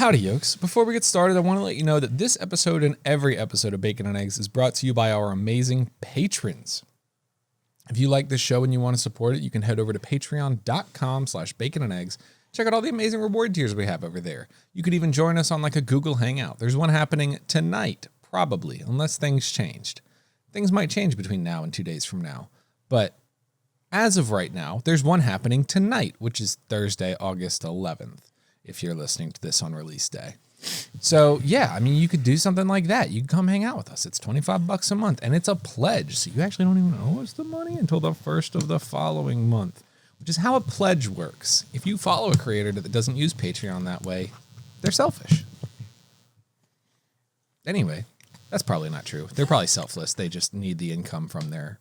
Howdy, yokes. Before we get started, I want to let you know that this episode and every episode of Bacon and Eggs is brought to you by our amazing patrons. If you like this show and you want to support it, you can head over to patreon.com/baconandeggs. Check out all the amazing reward tiers we have over there. You could even join us on like a Google Hangout. There's one happening tonight, probably, unless things changed. Things might change between now and 2 days from now. But as of right now, there's one happening tonight, which is Thursday, August 11th. If you're listening to this on release day. So yeah, I mean, you could do something like that. You can come hang out with us. It's $25 a month and it's a pledge. So you actually don't even owe us the money until the first of the following month, which is how a pledge works. If you follow a creator that doesn't use Patreon that way, they're selfish. Anyway, that's probably not true. They're probably selfless. They just need the income from their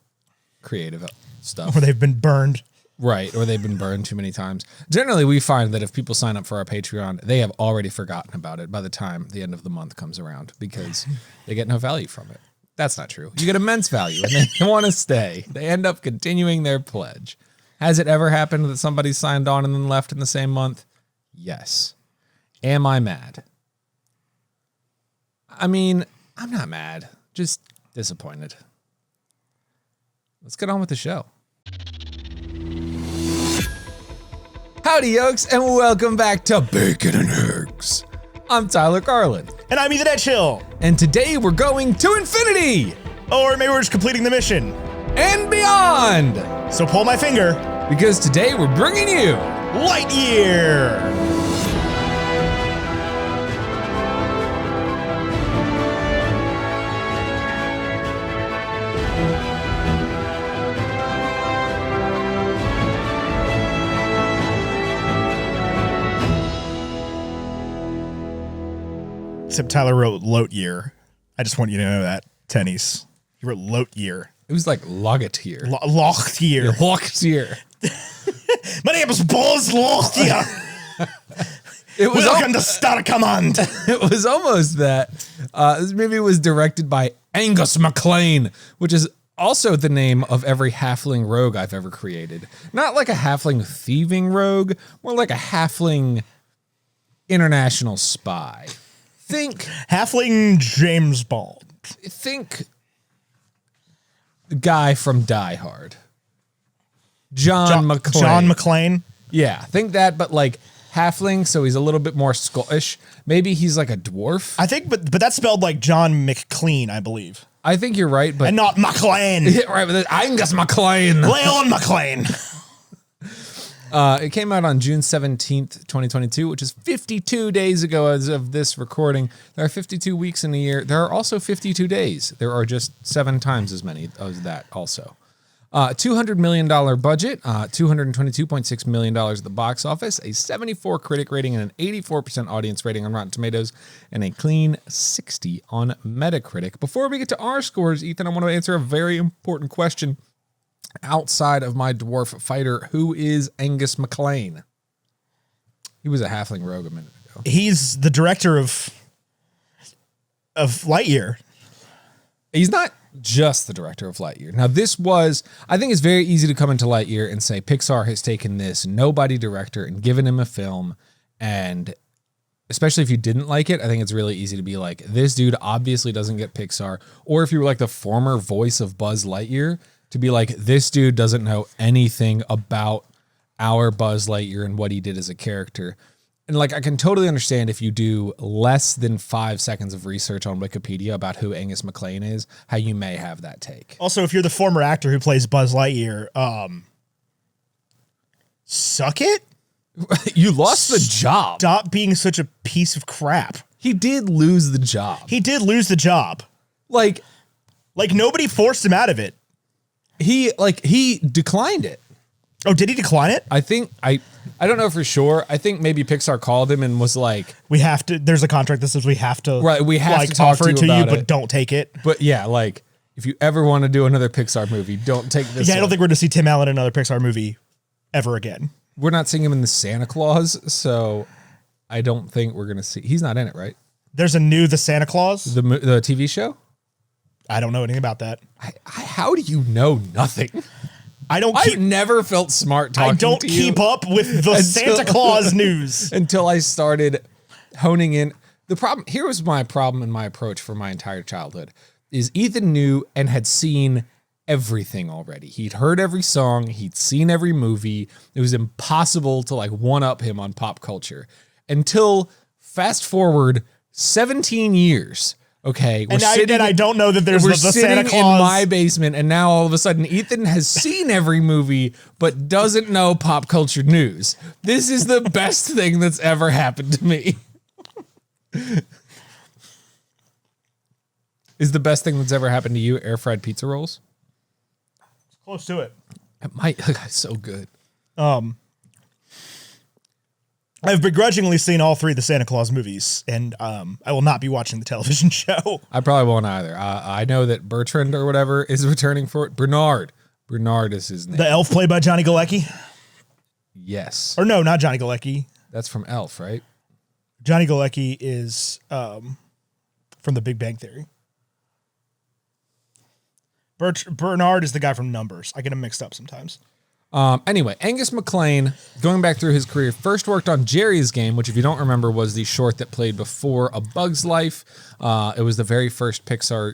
creative stuff. Or they've been burned. Right, or they've been burned too many times. Generally, we find that if people sign up for our Patreon, they have already forgotten about it by the time the end of the month comes around because they get no value from it. That's not true. You get immense value, and they want to stay. They end up continuing their pledge. Has it ever happened that somebody signed on and then left in the same month? Yes. Am I mad? I mean, I'm not mad, just disappointed. Let's get on with the show. Howdy, yokes, and welcome back to Bacon and Eggs. I'm Tyler Carlin. And I'm Ethan Chill. And today we're going to infinity! Or maybe we're just completing the mission. And beyond! So pull my finger. Because today we're bringing you Lightyear! Except Tyler wrote Lightyear. I just want you to know that, Tennies. He wrote Lightyear. It was like Lightyear. Lightyear. Lightyear. My name is Buzz Lightyear. Welcome to Star Command. It was almost that. This movie was directed by Angus MacLane, which is also the name of every halfling rogue I've ever created. Not like a halfling thieving rogue, more like a halfling international spy. Think halfling James Bond. Think the guy from Die Hard. John McClane. John McClane? Yeah, think that, but like halfling, so he's a little bit more Scottish. Maybe he's like a dwarf. I think, but that's spelled like John McClean, I believe. I think you're right, but... And not McClane. Right, but Angus MacLane. Leon McClane. It came out on June 17th, 2022, which is 52 days ago as of this recording. There are 52 weeks in a year. There are also 52 days. There are just 7 times as many as that also. $200 million budget, $222.6 million at the box office, a 74 critic rating and an 84% audience rating on Rotten Tomatoes, and a clean 60 on Metacritic. Before we get to our scores, Ethan, I want to answer a very important question. Outside of my dwarf fighter, who is Angus MacLane? He was a halfling rogue a minute ago. He's the director of Lightyear. He's not just the director of Lightyear. Now, I think it's very easy to come into Lightyear and say Pixar has taken this nobody director and given him a film, and especially if you didn't like it, I think it's really easy to be like, this dude obviously doesn't get Pixar, or if you were like the former voice of Buzz Lightyear, to be like, this dude doesn't know anything about our Buzz Lightyear and what he did as a character. And like, I can totally understand if you do less than 5 seconds of research on Wikipedia about who Angus MacLane is, how you may have that take. Also, if you're the former actor who plays Buzz Lightyear, suck it? You lost the job. Stop being such a piece of crap. He did lose the job. He did lose the job. Like nobody forced him out of it. He declined it. Oh, did he decline it? I think I don't know for sure. I think maybe Pixar called him and was like, "We have to." There's a contract that says we have to. Right, we have to talk offer it to you, about but don't take it. But yeah, like if you ever want to do another Pixar movie, don't take this. Yeah, I don't think we're going to see Tim Allen in another Pixar movie ever again. We're not seeing him in the Santa Claus, so I don't think we're going to see. He's not in it, right? There's a new The Santa Claus, the TV show. I don't know anything about that. How do you know nothing? I've never felt smart talking to you. I don't keep up with the Santa Claus news. Until I started honing in. The problem here was my problem and my approach for my entire childhood is Ethan knew and had seen everything already. He'd heard every song. He'd seen every movie. It was impossible to like one up him on pop culture until fast forward 17 years. Okay. And I don't know that there's the Santa Claus in my basement. And now all of a sudden Ethan has seen every movie, but doesn't know pop culture news. This is the best thing that's ever happened to me. Is the best thing that's ever happened to you air fried pizza rolls? It's close to it. It might. So good. I've begrudgingly seen all 3 of the Santa Claus movies, and I will not be watching the television show. I probably won't either. I know that Bertrand or whatever is returning for it. Bernard is his name. The elf played by Johnny Galecki? Yes. Or no, not Johnny Galecki. That's from Elf, right? Johnny Galecki is from The Big Bang Theory. Bernard is the guy from Numbers. I get him mixed up sometimes. Anyway, Angus MacLane, going back through his career, first worked on Jerry's Game, which if you don't remember was the short that played before A Bug's Life. It was the very first Pixar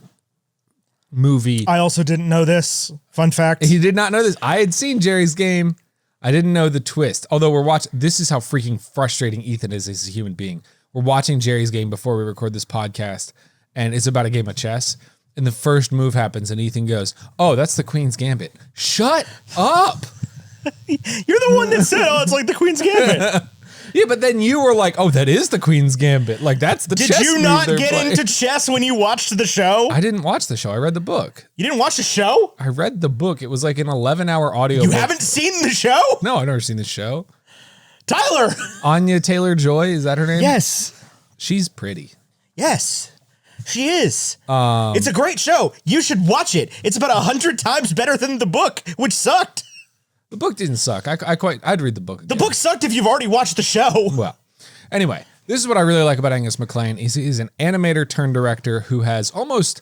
movie. I also didn't know this. Fun fact. He did not know this. I had seen Jerry's Game. I didn't know the twist. Although we're watching, this is how freaking frustrating Ethan is as a human being. We're watching Jerry's Game before we record this podcast, and it's about a game of chess. And the first move happens, and Ethan goes, "Oh, that's the Queen's Gambit." Shut up! You're the one that said, "Oh, it's like the Queen's Gambit." Yeah, but then you were like, "Oh, that is the Queen's Gambit." Like that's the. Did chess you move not they're get playing. into chess when you watched the show? I didn't watch the show. I read the book. You didn't watch the show? I read the book. It was like an 11-hour audio. You book. haven't seen the show? No, I've never seen the show. Tyler. Anya Taylor-Joy, is that her name? Yes. She's pretty. Yes. She is. It's a great show. You should watch it. It's about 100 times better than the book, which sucked. The book didn't suck. I'd read the book again. The book sucked if you've already watched the show. Well, anyway, this is what I really like about Angus MacLane. He's an animator turned director who has almost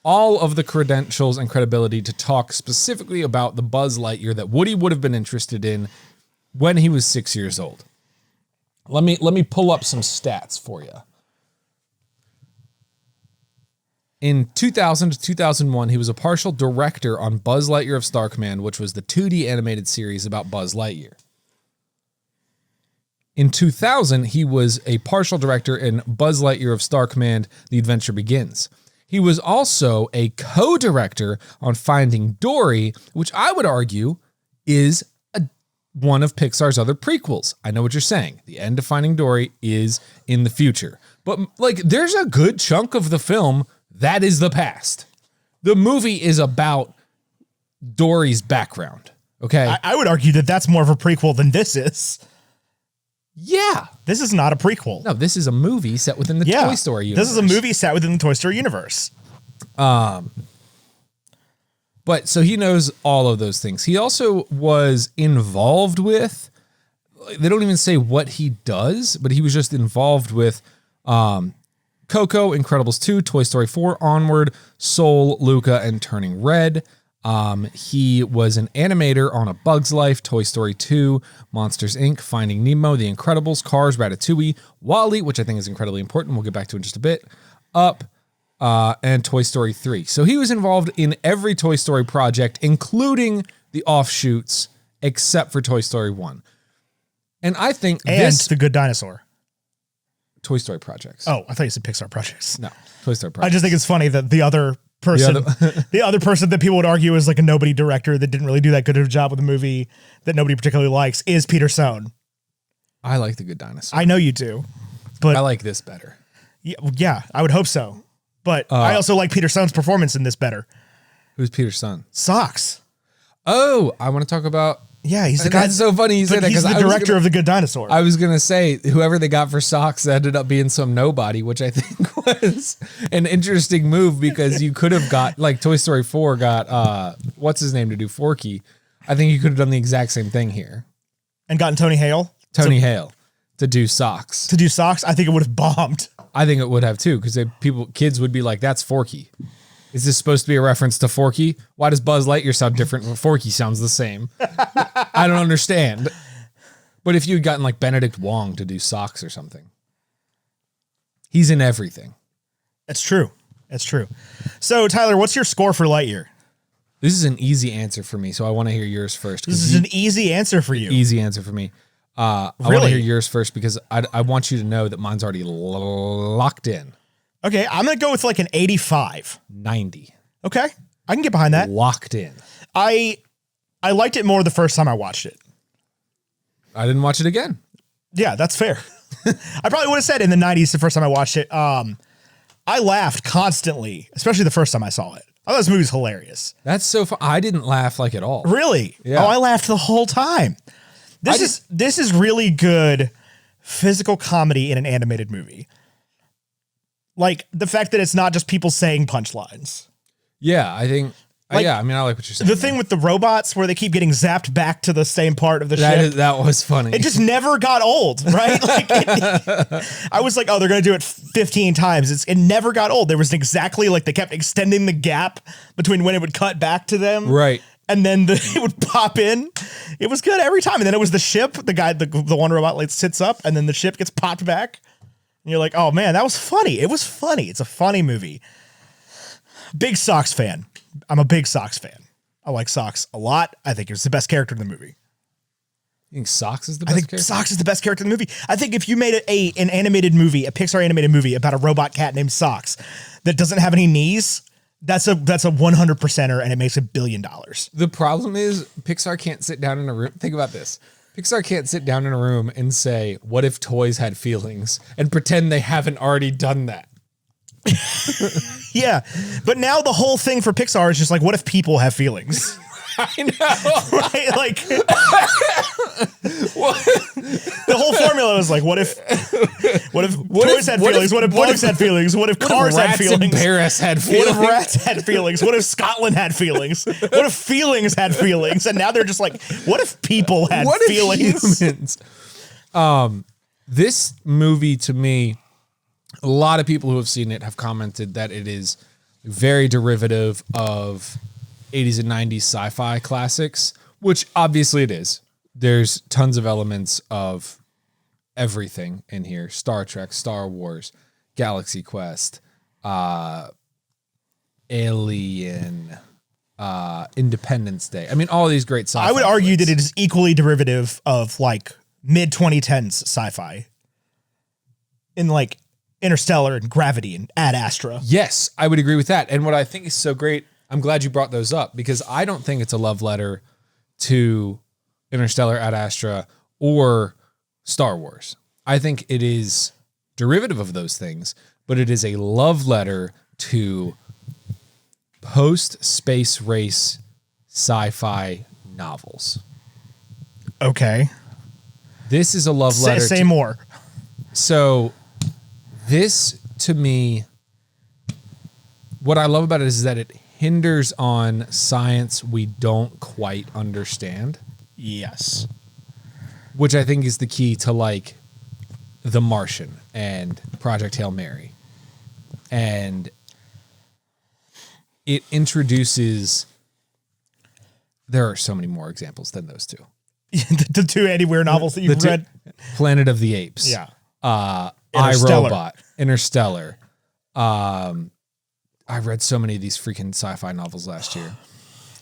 all of the credentials and credibility to talk specifically about the Buzz Lightyear that Woody would have been interested in when he was 6 years old. Let me pull up some stats for you. In 2000 to 2001, he was a partial director on Buzz Lightyear of Star Command, which was the 2D animated series about Buzz Lightyear. In 2000, he was a partial director in Buzz Lightyear of Star Command, The Adventure Begins. He was also a co-director on Finding Dory, which I would argue is one of Pixar's other prequels. I know what you're saying. The end of Finding Dory is in the future. But like, there's a good chunk of the film that is the past. The movie is about Dory's background. Okay. I would argue that that's more of a prequel than this is. Yeah. This is not a prequel. No, this is a movie set within the Toy Story universe. This is a movie set within the Toy Story universe. But so he knows all of those things. He also was involved with, they don't even say what he does, but he was just involved with Coco, Incredibles 2, Toy Story 4, Onward, Soul, Luca, and Turning Red. He was an animator on A Bug's Life, Toy Story 2, Monsters, Inc., Finding Nemo, The Incredibles, Cars, Ratatouille, WALL-E, which I think is incredibly important. We'll get back to in just a bit. Up, and Toy Story 3. So he was involved in every Toy Story project, including the offshoots, except for Toy Story 1. And I think The Good Dinosaur. Toy Story projects. Oh, I thought you said Pixar projects. No, Toy Story projects. I just think it's funny that the other person, the other person that people would argue is like a nobody director that didn't really do that good of a job with a movie that nobody particularly likes is Peter Sohn. I like The Good Dinosaur. I know you do, but I like this better. Yeah, I would hope so. But I also like Peter Sohn's performance in this better. Who's Peter Sohn? Socks. Oh, I want to talk about. Yeah, he's the guy. That's so funny you said that he's because the director of The Good Dinosaur. I was gonna say whoever they got for Socks ended up being some nobody, which I think was an interesting move because you could have got like Toy Story 4 got what's his name to do Forky. I think you could have done the exact same thing here And gotten Tony Hale. Hale to do Socks. To do Socks, I think it would have bombed. I think it would have too because kids would be like, "That's Forky." Is this supposed to be a reference to Forky? Why does Buzz Lightyear sound different when Forky sounds the same? I don't understand. But if you had gotten like Benedict Wong to do Socks or something. He's in everything. That's true. That's true. So, Tyler, what's your score for Lightyear? This is an easy answer for me, so I want to hear yours first. This is an easy answer for you. Easy answer for me. I want to hear yours first because I want you to know that mine's already locked in. Okay, I'm going to go with like an 85. 90. Okay, I can get behind that. Locked in. I liked it more the first time I watched it. I didn't watch it again. Yeah, that's fair. I probably would have said in the 90s the first time I watched it. I laughed constantly, especially the first time I saw it. I thought this movie was hilarious. That's so fun. I didn't laugh like at all. Really? Yeah. Oh, I laughed the whole time. This is really good physical comedy in an animated movie. Like the fact that it's not just people saying punchlines. Yeah, I think. Like, I mean, I like what you're saying. The thing with the robots where they keep getting zapped back to the same part of the ship. That was funny. It just never got old, right? I was like, oh, they're going to do it 15 times. It never got old. There was exactly like they kept extending the gap between when it would cut back to them. Right. And then it would pop in. It was good every time. And then it was the ship. The guy, the one robot like sits up and then the ship gets popped back. And you're like, oh man, that was funny. It was funny. It's a funny movie. Big Sox fan. I'm a big Sox fan. I like Sox a lot. I think it's the best character in the movie. You think Sox is the best character? I think Sox is the best character in the movie. I think if you made an animated movie, a Pixar animated movie about a robot cat named Sox that doesn't have any knees, that's a 100%er and it makes $1 billion. The problem is Pixar can't sit down in a room. Think about this. Pixar can't sit down in a room and say, what if toys had feelings and pretend they haven't already done that. Yeah, but now the whole thing for Pixar is just like, what if people have feelings? I know. Right? Like, the whole formula was like, what if toys had feelings? What if bugs had feelings? What if cars had feelings? In Paris had feelings? What if rats had feelings? What if Scotland had feelings? What if feelings had feelings? And now they're just like, what if people had feelings? Humans? This movie to me, a lot of people who have seen it have commented that it is very derivative of 80s and 90s sci-fi classics, which obviously it is. There's tons of elements of everything in here. Star Trek, Star Wars, Galaxy Quest, Alien, Independence Day. I mean, all these great sci-fi. I would argue that it is equally derivative of like mid-2010s sci-fi in like Interstellar and Gravity and Ad Astra. Yes, I would agree with that. And what I think is so great, I'm glad you brought those up because I don't think it's a love letter to Interstellar, Ad Astra, or Star Wars. I think it is derivative of those things, but it is a love letter to post-space race sci-fi novels. Okay. This is a love letter. Say more. So this, to me, what I love about it is that it hinders on science we don't quite understand. Yes. Which I think is the key to like The Martian and Project Hail Mary. And it introduces, there are so many more examples than those two. The two Andy Weir novels that you've read. Planet of the Apes. Yeah. iRobot, Interstellar. I read so many of these freaking sci-fi novels last year.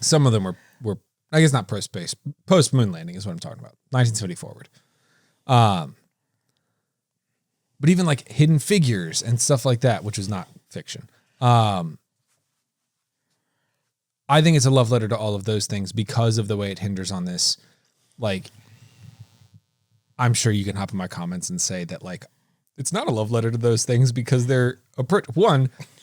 Some of them were I guess not post-space. Post-moon landing is what I'm talking about. 1970 forward. But even like Hidden Figures and stuff like that, which is not fiction. I think it's a love letter to all of those things because of the way it hinders on this. Like, I'm sure you can hop in my comments and say that like, it's not a love letter to those things because they're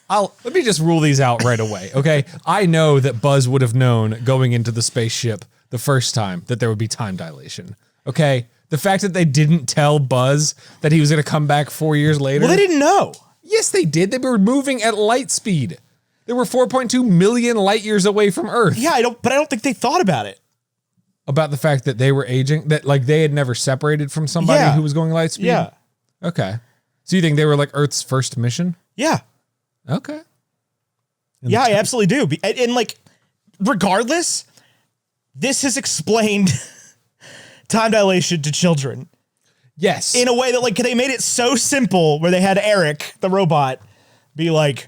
let me just rule these out right away. Okay. I know that Buzz would have known going into the spaceship the first time that there would be time dilation. Okay. The fact that they didn't tell Buzz that he was going to come back 4 years later. Well, they didn't know. Yes, they did. They were moving at light speed. They were 4.2 million light years away from Earth. Yeah, I don't think they thought about it. About the fact that they were aging, that like they had never separated from somebody who was going light speed. Yeah. Okay. So you think they were like Earth's first mission? Yeah. Okay. Yeah, I absolutely do. And like, regardless, this has explained time dilation to children. Yes. In a way that like they made it so simple where they had Eric, the robot, be like,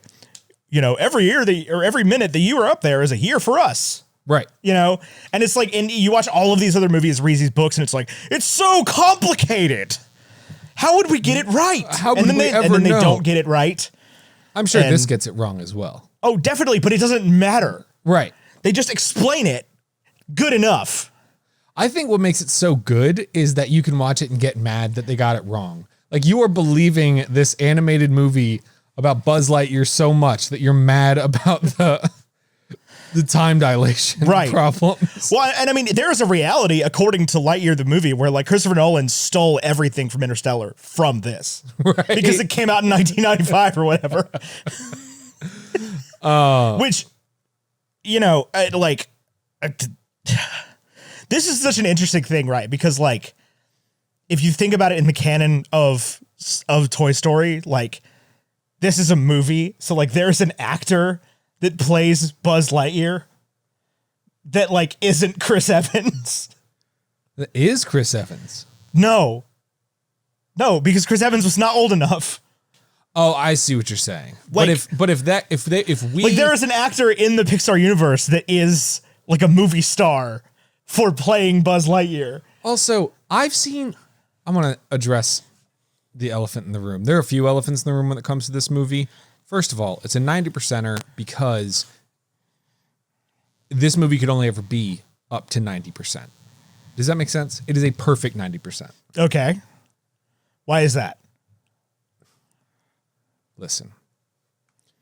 you know, every minute that you are up there is a year for us. Right. You know, and it's like, and you watch all of these other movies, read these books, and it's like, it's so complicated. How would we get it right? How would we ever know? They don't get it right. I'm sure this gets it wrong as well. Oh, definitely, but it doesn't matter. Right. They just explain it good enough. I think what makes it so good is that you can watch it and get mad that they got it wrong. Like you are believing this animated movie about Buzz Lightyear so much that you're mad about the time dilation problems. Well, and I mean, there is a reality, according to Lightyear, the movie, where like Christopher Nolan stole everything from Interstellar from this. Right. Because it came out in 1995 or whatever. Which, you know, this is such an interesting thing, right? Because like, if you think about it in the canon of Toy Story, like this is a movie. So like there's an actor that plays Buzz Lightyear that like isn't Chris Evans. That is Chris Evans. No, because Chris Evans was not old enough. Oh, I see what you're saying. Like, if we like there is an actor in the Pixar universe that is like a movie star for playing Buzz Lightyear. Also, I want to address the elephant in the room. There are a few elephants in the room when it comes to this movie. First of all, it's a 90%er because this movie could only ever be up to 90%. Does that make sense? It is a perfect 90%. Okay. Why is that? Listen,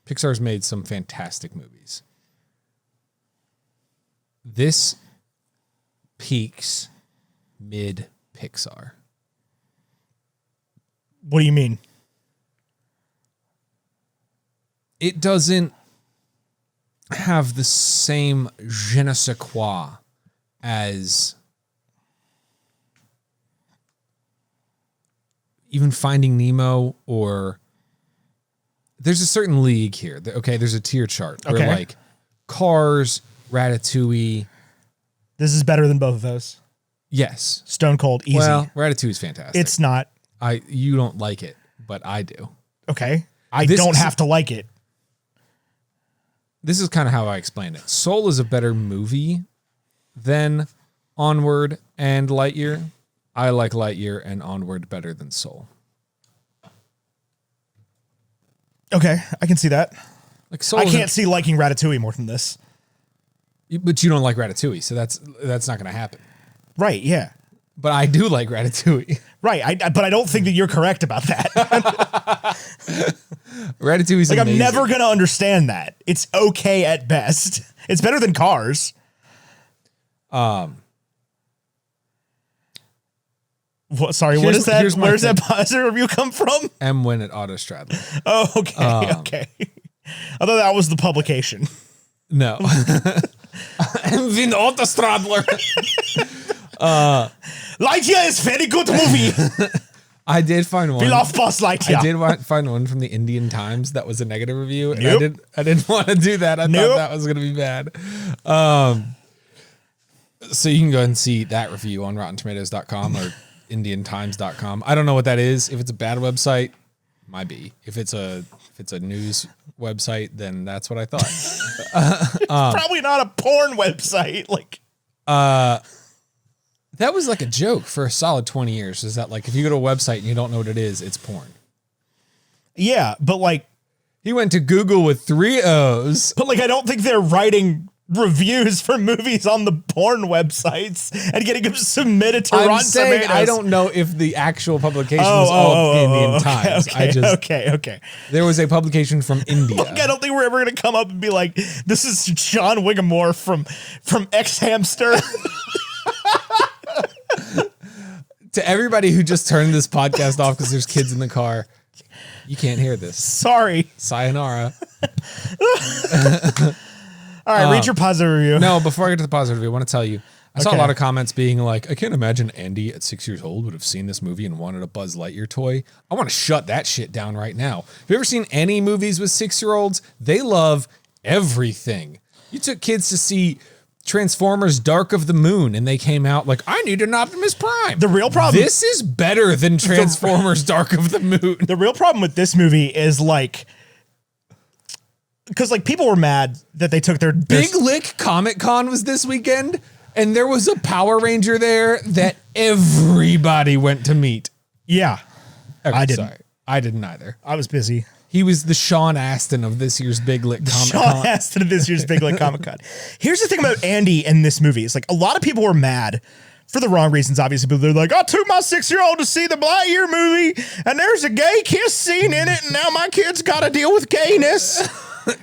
Pixar's made some fantastic movies. This peaks mid-Pixar. What do you mean? It doesn't have the same je ne sais quoi as even Finding Nemo, or there's a certain league here. Okay, there's a tier chart where like Cars, Ratatouille. This is better than both of those. Yes. Stone cold, easy. Well, Ratatouille is fantastic. It's not. You don't like it, but I do. Okay. I don't have to like it. This is kind of how I explain it. Soul is a better movie than Onward and Lightyear. I like Lightyear and Onward better than Soul. Okay, I can see that. Like Soul, I can't see liking Ratatouille more than this. But you don't like Ratatouille, so that's not going to happen. Right, yeah. But I do like Ratatouille. Right, but I don't think that you're correct about that. Ratatouille's like, amazing. I'm never going to understand that. It's okay at best. It's better than Cars. Sorry, what is that? Where's that positive review come from? M-Win at Autostradler. Oh, okay, okay. I thought that was the publication. No. M-Win Autostradler. Lightyear is very good movie. I did find one. We love Buzz Lightyear. I did find one from the Indian Times that was a negative review, and I didn't want to do that. I thought that was going to be bad. So you can go and see that review on RottenTomatoes.com or IndianTimes.com. I don't know what that is. If it's a bad website, might be. If it's a news website, then that's what I thought. It's probably not a porn website. Like, that was like a joke for a solid 20 years. Is that like if you go to a website and you don't know what it is, it's porn. Yeah, but like he went to Google with 3 O's. But like I don't think they're writing reviews for movies on the porn websites and getting them submitted to Rotten Tomatoes. I don't know if the actual publication was all Indian Times. Okay. There was a publication from India. Like, I don't think we're ever going to come up and be like, this is John Whittemore from X Hamster. To everybody who just turned this podcast off because there's kids in the car, you can't hear this. Sorry. Sayonara. All right, read your positive review. No, before I get to the positive review, I want to tell you, I saw a lot of comments being like, I can't imagine Andy at 6 years old would have seen this movie and wanted a Buzz Lightyear toy. I want to shut that shit down right now. Have you ever seen any movies with 6-year-olds? They love everything. You took kids to see Transformers Dark of the Moon, and they came out like, I need an Optimus Prime. The real problem. This is better than Transformers Dark of the Moon. The real problem with this movie is like, because like people were mad that they took their Big Lick Comic Con was this weekend, and there was a Power Ranger there that everybody went to meet. Yeah. Okay, I didn't. Sorry. I didn't either. I was busy. He was the Sean Astin of this year's Big Lick Comic Con. Sean Astin of this year's Big Lick Comic Con. Here's the thing about Andy in this movie. It's like a lot of people were mad for the wrong reasons, obviously. But they're like, I took my 6-year-old to see the Lightyear movie, and there's a gay kiss scene in it, and now my kid's got to deal with gayness.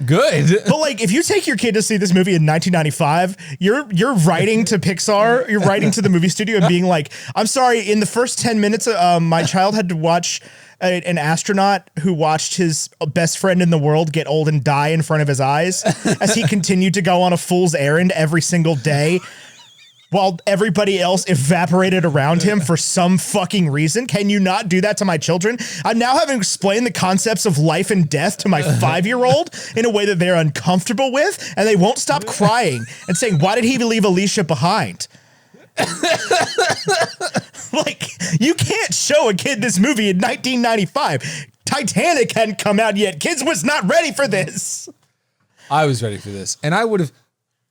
Good. But like, if you take your kid to see this movie in 1995, you're writing to Pixar, you're writing to the movie studio and being like, I'm sorry, in the first 10 minutes, my child had to watch an astronaut who watched his best friend in the world get old and die in front of his eyes as he continued to go on a fool's errand every single day while everybody else evaporated around him for some fucking reason. Can you not do that to my children? I'm now having to explain the concepts of life and death to my 5-year-old in a way that they're uncomfortable with, and they won't stop crying and saying, why did he leave Alicia behind? Like, you can't show a kid this movie in 1995. Titanic hadn't come out yet. Kids was not ready for this. I was ready for this, and I would have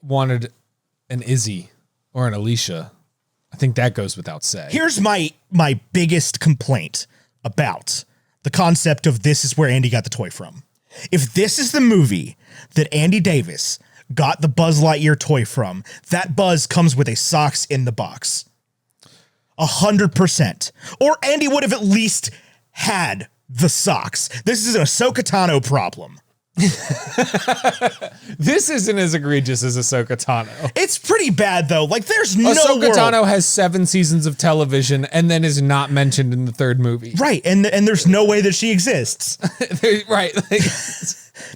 wanted an Izzy or an Alicia. I think that goes without saying. Here's my biggest complaint about the concept of this is where Andy got the toy from. If this is the movie that Andy Davis got the Buzz Lightyear toy from, that Buzz comes with a socks in the box. 100%. Or Andy would have at least had the socks. This is an Ahsoka Tano problem. This isn't as egregious as Ahsoka Tano. It's pretty bad, though. Like, there's no Ahsoka world. Tano has 7 seasons of television and then is not mentioned in the 3rd movie. Right, and there's no way that she exists. Right. Like,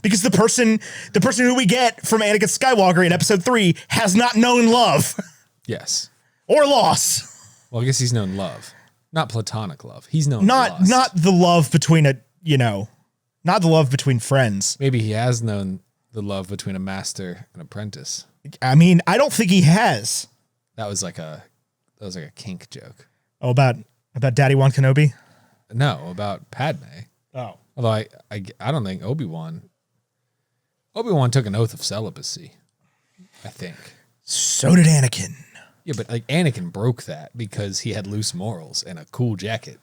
because the person who we get from Anakin Skywalker in episode 3 has not known love. yes. Or loss. Well, I guess he's known love. Not platonic love. He's known loss. Not the love between not the love between friends. Maybe he has known the love between a master and apprentice. I mean, I don't think he has. That was like a kink joke. Oh, about Daddy Wan Kenobi? No, about Padme. Oh. Although I don't think Obi-Wan took an oath of celibacy, I think. So did Anakin. Yeah, but like Anakin broke that because he had loose morals and a cool jacket.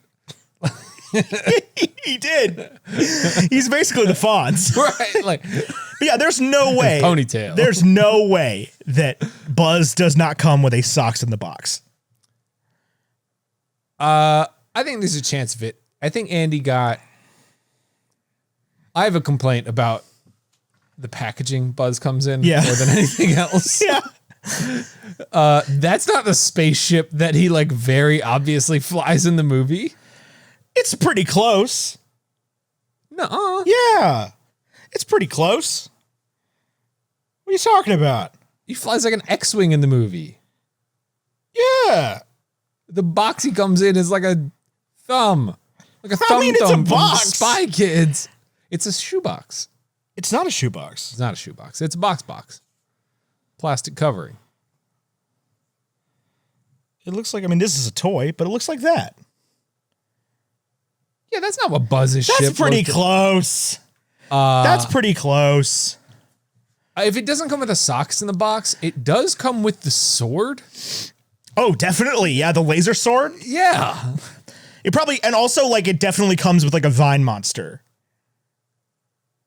He did. He's basically the Fonz. Right. Like, but yeah, there's no way. Ponytail. There's no way that Buzz does not come with a socks in the box. I think there's a chance of it. I think Andy got. I have a complaint about the packaging Buzz comes in more than anything else. Yeah. That's not the spaceship that he like very obviously flies in the movie. It's pretty close. No. Yeah. It's pretty close. What are you talking about? He flies like an X-Wing in the movie. Yeah. The box he comes in is like a thumb. Like a thumb it's a thumb from box. Spy Kids. It's a shoebox. It's not a shoebox. It's not a shoebox. It's a box. Plastic covering. It looks like, this is a toy, but it looks like that. Yeah, that's not what Buzz's ship That's pretty looked like. close. That's pretty close. If it doesn't come with the socks in the box, it does come with the sword. Oh, definitely. Yeah, the laser sword. Yeah. It probably, and also like it definitely comes with like a vine monster.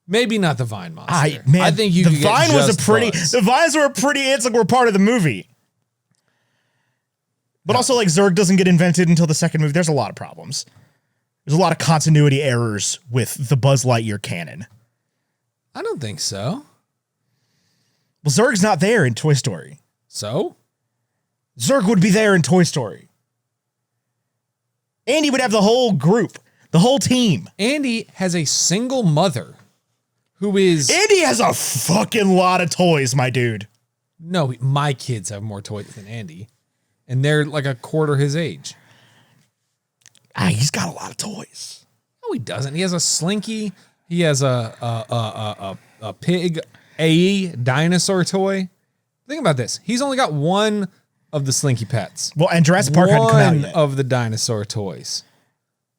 Maybe not the vine monster. I think you the could vine get was just a pretty. Buzz. The vines were a pretty. It's like we're part of the movie. But also, like Zurg doesn't get invented until the second movie. There's a lot of problems. There's a lot of continuity errors with the Buzz Lightyear canon. I don't think so. Well, Zurg's not there in Toy Story. So? Zurg would be there in Toy Story. Andy would have the whole group, the whole team. Andy has a single mother who is... Andy has a fucking lot of toys, my dude. No, my kids have more toys than Andy. And they're like a quarter his age. He's got a lot of toys. No, he doesn't. He has a Slinky. He has a pig AE dinosaur toy. Think about this. He's only got one of the Slinky Pets. Well, and Jurassic Park hadn't come out yet. One of the dinosaur toys.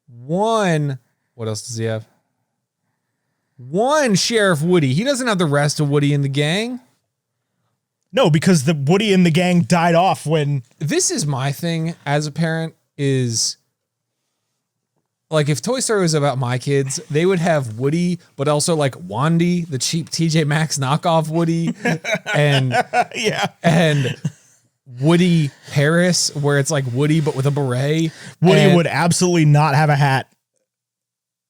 One. What else does he have? One Sheriff Woody. He doesn't have the rest of Woody and the gang. No, because the Woody and the gang died off when... This is my thing as a parent is... Like, if Toy Story was about my kids, they would have Woody, but also, like, Wandy, the cheap TJ Maxx knockoff Woody, and yeah, and Woody Paris, where it's like Woody, but with a beret. Woody would absolutely not have a hat.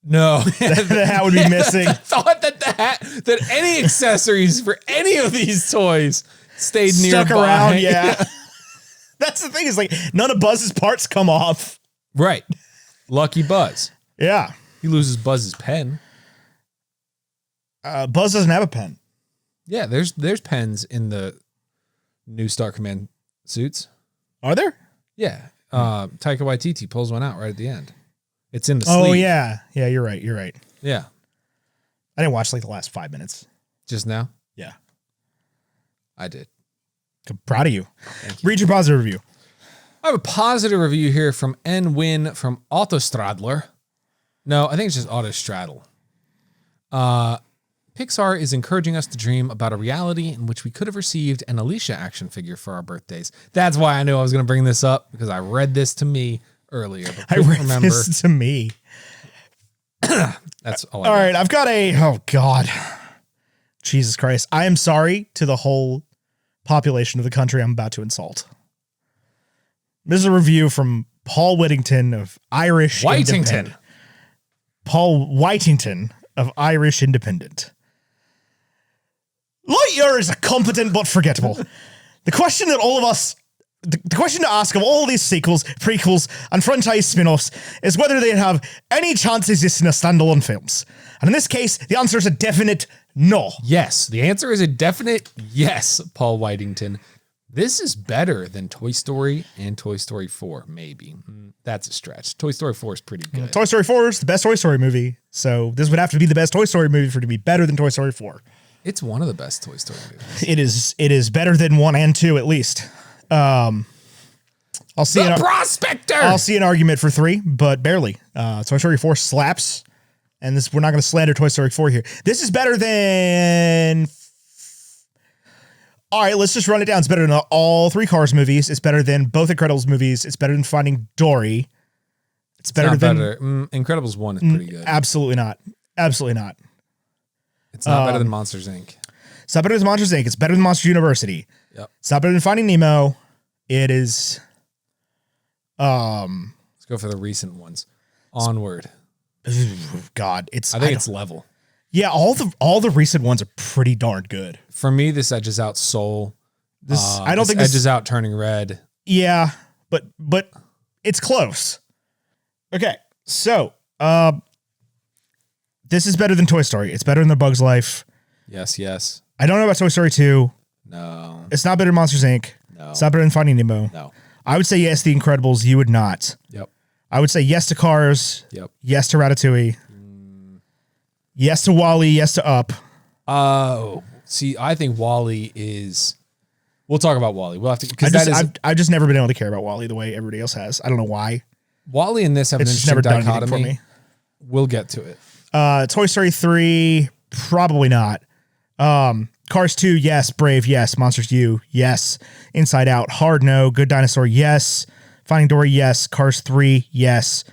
No. The hat would be missing. I thought that any accessories for any of these toys stayed Stuck nearby. around, yeah. That's the thing, is like, none of Buzz's parts come off. Right. Lucky Buzz. Yeah. He loses Buzz's pen. Buzz doesn't have a pen. Yeah, there's pens in the new Star Command suits. Are there? Yeah. Taika Waititi pulls one out right at the end. It's in the sleeve. Oh, yeah. Yeah, you're right. You're right. Yeah. I didn't watch like the last 5 minutes. Just now? Yeah. I did. I'm proud of you. Thank you. Read your positive review. I have a positive review here from N. Win from Autostradler. No, I think it's just Autostraddle. Pixar is encouraging us to dream about a reality in which we could have received an Alicia action figure for our birthdays. That's why I knew I was going to bring this up, because I read this to me earlier. But I read this to me. That's all. All right, I've got oh God, Jesus Christ! I am sorry to the whole population of the country I'm about to insult. This is a review from Paul Whittington of Irish Independent. Paul Whitington of Irish Independent. Lightyear is competent but forgettable. The question that all of us, the question to ask of all these sequels, prequels, and franchise spin-offs is whether they have any chance existing as standalone films. And in this case, the answer is a definite no. Yes, the answer is a definite yes, Paul Whitington. This is better than Toy Story and Toy Story 4, maybe. That's a stretch. Toy Story 4 is pretty good. Toy Story 4 is the best Toy Story movie, so this would have to be the best Toy Story movie for it to be better than Toy Story 4. It's one of the best Toy Story movies. It is better than 1 and 2 at least. I'll see The Prospector! I'll see an argument for 3, but barely. Toy Story 4 slaps, and we're not going to slander Toy Story 4 here. This is better than... All right, let's just run it down. It's better than all 3 Cars movies. It's better than both Incredibles movies. It's better than Finding Dory. It's better than... Incredibles 1 is pretty good. Absolutely not. Absolutely not. It's not better than Monsters, Inc. It's not better than Monsters, Inc. It's better than Monsters University. Yep. It's not better than Finding Nemo. It is... Let's go for the recent ones. Onward. God, I think it's level. Yeah, all the recent ones are pretty darn good. For me, this edges out Soul. I don't think this edges out Turning Red. Yeah, but it's close. Okay, so this is better than Toy Story. It's better than The Bug's Life. Yes, yes. I don't know about Toy Story 2. No. It's not better than Monsters, Inc. No. It's not better than Finding Nemo. No. I would say yes to The Incredibles. You would not. Yep. I would say yes to Cars. Yep. Yes to Ratatouille. Yes to WALL-E. Yes to Up. See, I think WALL-E is... We'll talk about WALL-E. We'll have to... I've just never been able to care about WALL-E the way everybody else has. I don't know why. WALL-E and this have an interesting dichotomy. For me. We'll get to it. Toy Story 3, probably not. Cars 2, yes. Brave, yes. Monsters U, yes. Inside Out, hard no. Good Dinosaur, yes. Finding Dory, yes. Cars 3, yes.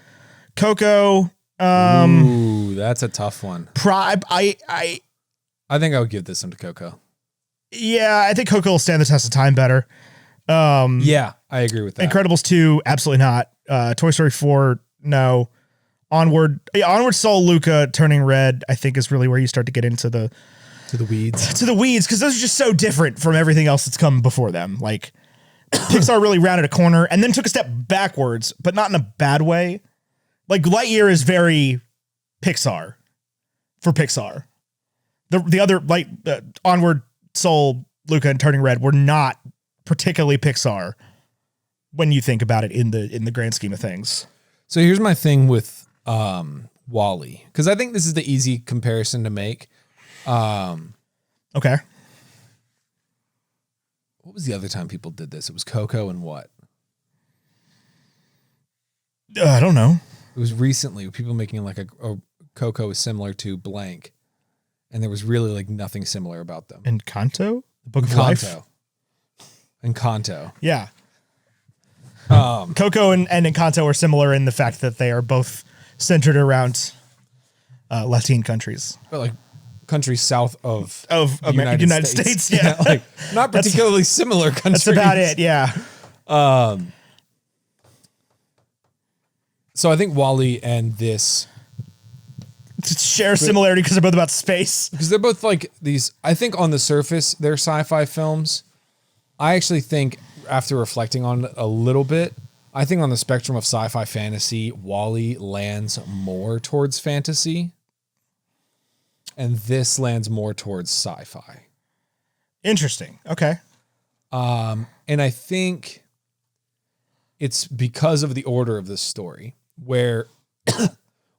Coco. Ooh, that's a tough one. I think I would give this one to Coco. Yeah, I think Coco will stand the test of time better. Yeah, I agree with that. Incredibles 2, absolutely not. Toy Story 4, no. Onward, Soul, Luca, Turning Red, I think is really where you start to get into the weeds. To the weeds, because those are just so different from everything else that's come before them. Like, Pixar really rounded a corner and then took a step backwards, but not in a bad way. Like, Lightyear is very Pixar for Pixar. The other, like, Onward, Soul, Luca, and Turning Red were not particularly Pixar when you think about it in the grand scheme of things. So here's my thing with WALL-E, because I think this is the easy comparison to make. Okay. what was the other time people did this? It was Coco and what? I don't know. It was recently people making like a Coco is similar to blank, and there was really like nothing similar about them. Encanto? The Book of Life? Encanto. Yeah. Coco and Encanto are similar in the fact that they are both centered around Latin countries. But like countries south of the United States. Yeah. Like not particularly similar countries. That's about it, yeah. So I think WALL-E and this share similarity because they're both about space. Because they're both like these, I think on the surface, they're sci-fi films. I actually think after reflecting on it a little bit, I think on the spectrum of sci-fi fantasy, WALL-E lands more towards fantasy. And this lands more towards sci-fi. Interesting. Okay. And I think it's because of the order of this story where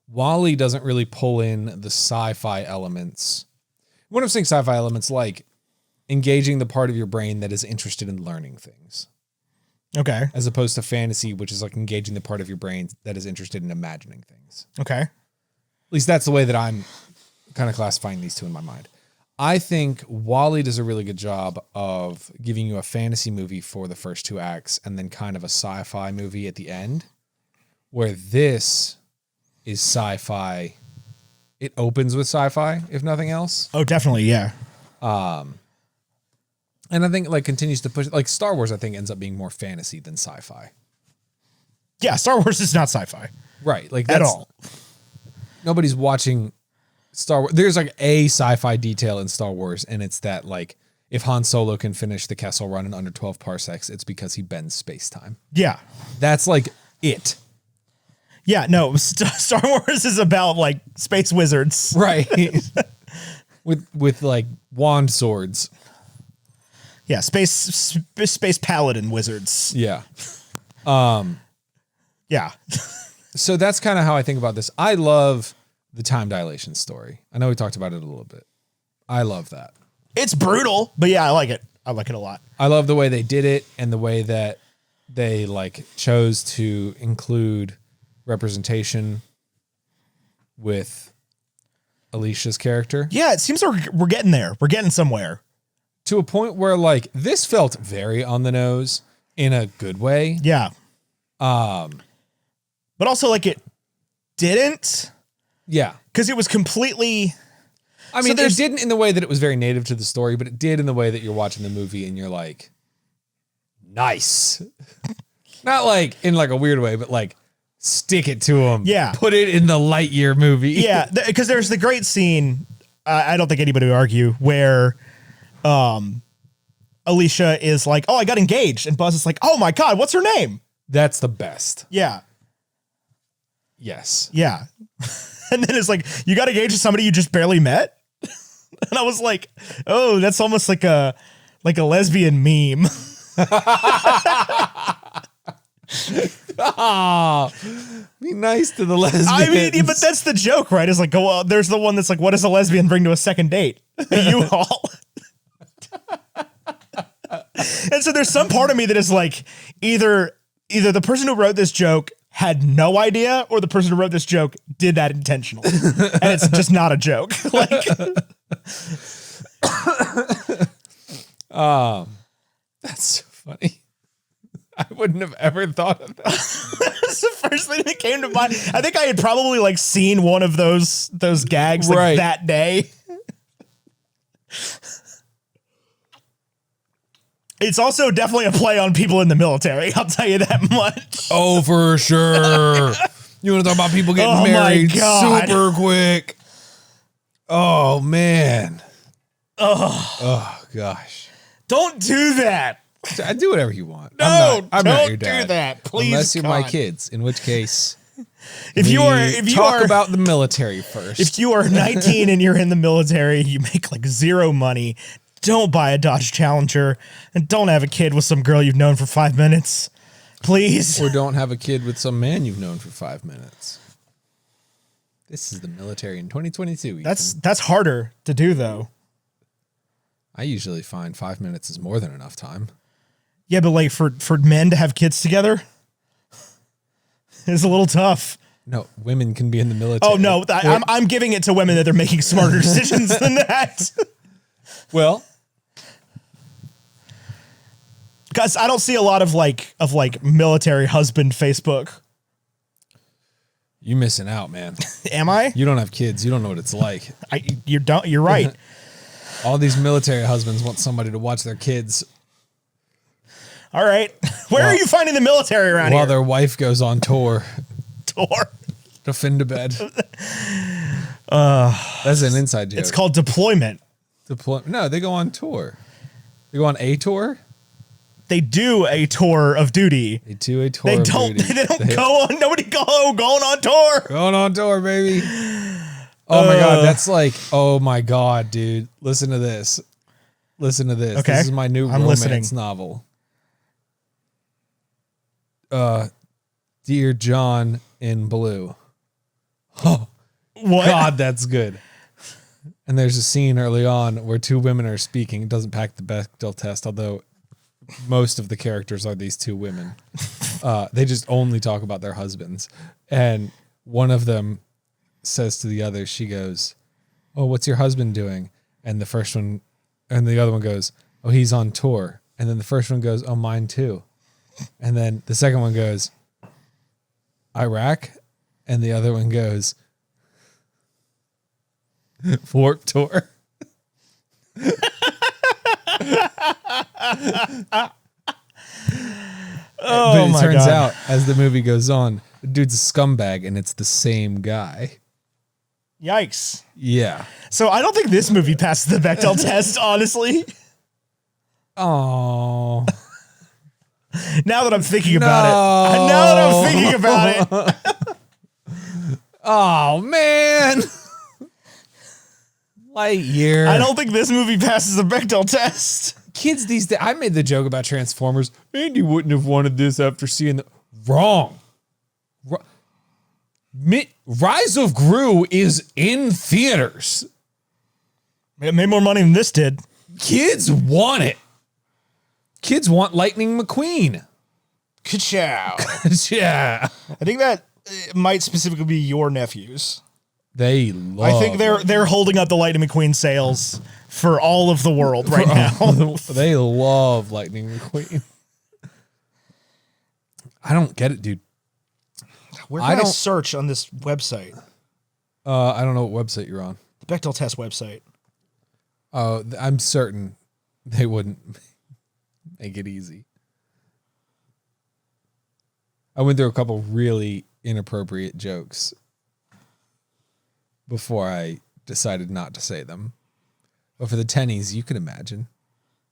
WALL-E doesn't really pull in the sci-fi elements. When I'm saying sci-fi elements, like engaging the part of your brain that is interested in learning things. Okay. As opposed to fantasy, which is like engaging the part of your brain that is interested in imagining things. Okay. At least that's the way that I'm kind of classifying these two in my mind. I think WALL-E does a really good job of giving you a fantasy movie for the first 2 acts and then kind of a sci-fi movie at the end, where this is sci-fi. It opens with sci-fi, if nothing else. Oh, definitely, yeah. And I think like continues to push, like Star Wars, I think ends up being more fantasy than sci-fi. Yeah, Star Wars is not sci-fi. Right. Like at all. Nobody's watching Star Wars. There's like a sci-fi detail in Star Wars, and it's that like if Han Solo can finish the Kessel Run in under 12 parsecs, it's because he bends space-time. Yeah. That's like it. Yeah, no, Star Wars is about like space wizards. Right. with like wand swords. Yeah, space paladin wizards. Yeah. Yeah. So that's kind of how I think about this. I love the time dilation story. I know we talked about it a little bit. I love that. It's brutal, but yeah, I like it. I like it a lot. I love the way they did it and the way that they like chose to include representation with Alicia's character. Yeah, it seems we're getting there. We're getting somewhere. To a point where like this felt very on the nose in a good way. Yeah. But also like it didn't. Yeah. Because it was completely. I mean, it didn't in the way that it was very native to the story, but it did in the way that you're watching the movie and you're like, nice. Not like in like a weird way, but like stick it to them. Yeah. Put it in the Lightyear movie. Yeah. Because there's the great scene. I don't think anybody would argue where Alicia is like, oh, I got engaged. And Buzz is like, oh my God, what's her name? That's the best. Yeah. Yes. Yeah. And then it's like, you got engaged to somebody you just barely met? And I was like, oh, that's almost like a lesbian meme. Oh, be nice to the lesbians. I mean, yeah, but that's the joke, right? It's like, well, there's the one that's like, what does a lesbian bring to a second date? You all. And so there's some part of me that is like, either the person who wrote this joke had no idea, or the person who wrote this joke did that intentionally, and it's just not a joke. Like, that's so funny. I wouldn't have ever thought of that. That's the first thing that came to mind. I think I had probably like seen one of those gags like right. that day. It's also definitely a play on people in the military. I'll tell you that much. Oh, for sure. You want to talk about people getting married super quick? Oh, man. Oh, gosh. Don't do that. Do whatever you want. No, I'm not don't your dad. do that. Please, unless you're my God. kids, in which case, if you talk are about the military first. If you are 19 and you're in the military, you make like zero money. Don't buy a Dodge Challenger, and don't have a kid with some girl you've known for 5 minutes, please. Or don't have a kid with some man you've known for 5 minutes. This is the military in 2022. That's harder to do though. I usually find 5 minutes is more than enough time. Yeah, but like for men to have kids together is a little tough. No, women can be in the military. Oh no, I'm giving it to women that they're making smarter decisions than that. Well, because I don't see a lot of like military husband Facebook. you missing out, man. Am I? You don't have kids. You don't know what it's like. You're right. All these military husbands want somebody to watch their kids All right. Where are you finding the military around while here? their wife goes on tour Tour. to Findabed. That's an inside joke. It's called deployment. No, they go on tour. They go on a tour. They do a tour of duty. They do a tour. They of don't. duty. They don't go on. Nobody going on tour. Going on tour, baby. Oh my god, that's like. Oh my god, dude. Listen to this. Listen to this. Okay. This is my new I'm romance listening. novel. Dear John in Blue. Oh, What? God, that's good. And there's a scene early on where two women are speaking. It doesn't pack the Bechdel test, although most of the characters are these two women. They just only talk about their husbands. And one of them says to the other, she goes, "Oh, what's your husband doing?" And the first one, and the other one goes, "Oh, he's on tour." And then the first one goes, "Oh, mine too." And then the second one goes, "Iraq." And the other one goes, "Warped Tour." But it turns out, as the movie goes on, the dude's a scumbag, and it's the same guy. Yikes. Yeah. So I don't think this movie passes the Bechdel test, honestly. Oh. Now that I'm thinking about it. Now that I'm thinking about it. Oh, man. Lightyear. I don't think this movie passes the Bechdel test. Kids these days, I made the joke about Transformers. Andy wouldn't have wanted this after seeing the wrong. Rise of Gru is in theaters. It made more money than this did. Kids want it. Kids want Lightning McQueen. Ka-chow. Yeah. I think that might specifically be your nephews. They love I think they're holding up the Lightning McQueen sales for all of the world right now. They love Lightning McQueen. I don't get it, dude. Where can I search on this website? I don't know what website you're on. The Bechdel test website. I'm certain they wouldn't make it easy. I went through a couple really inappropriate jokes before I decided not to say them. But for the tennies, you can imagine.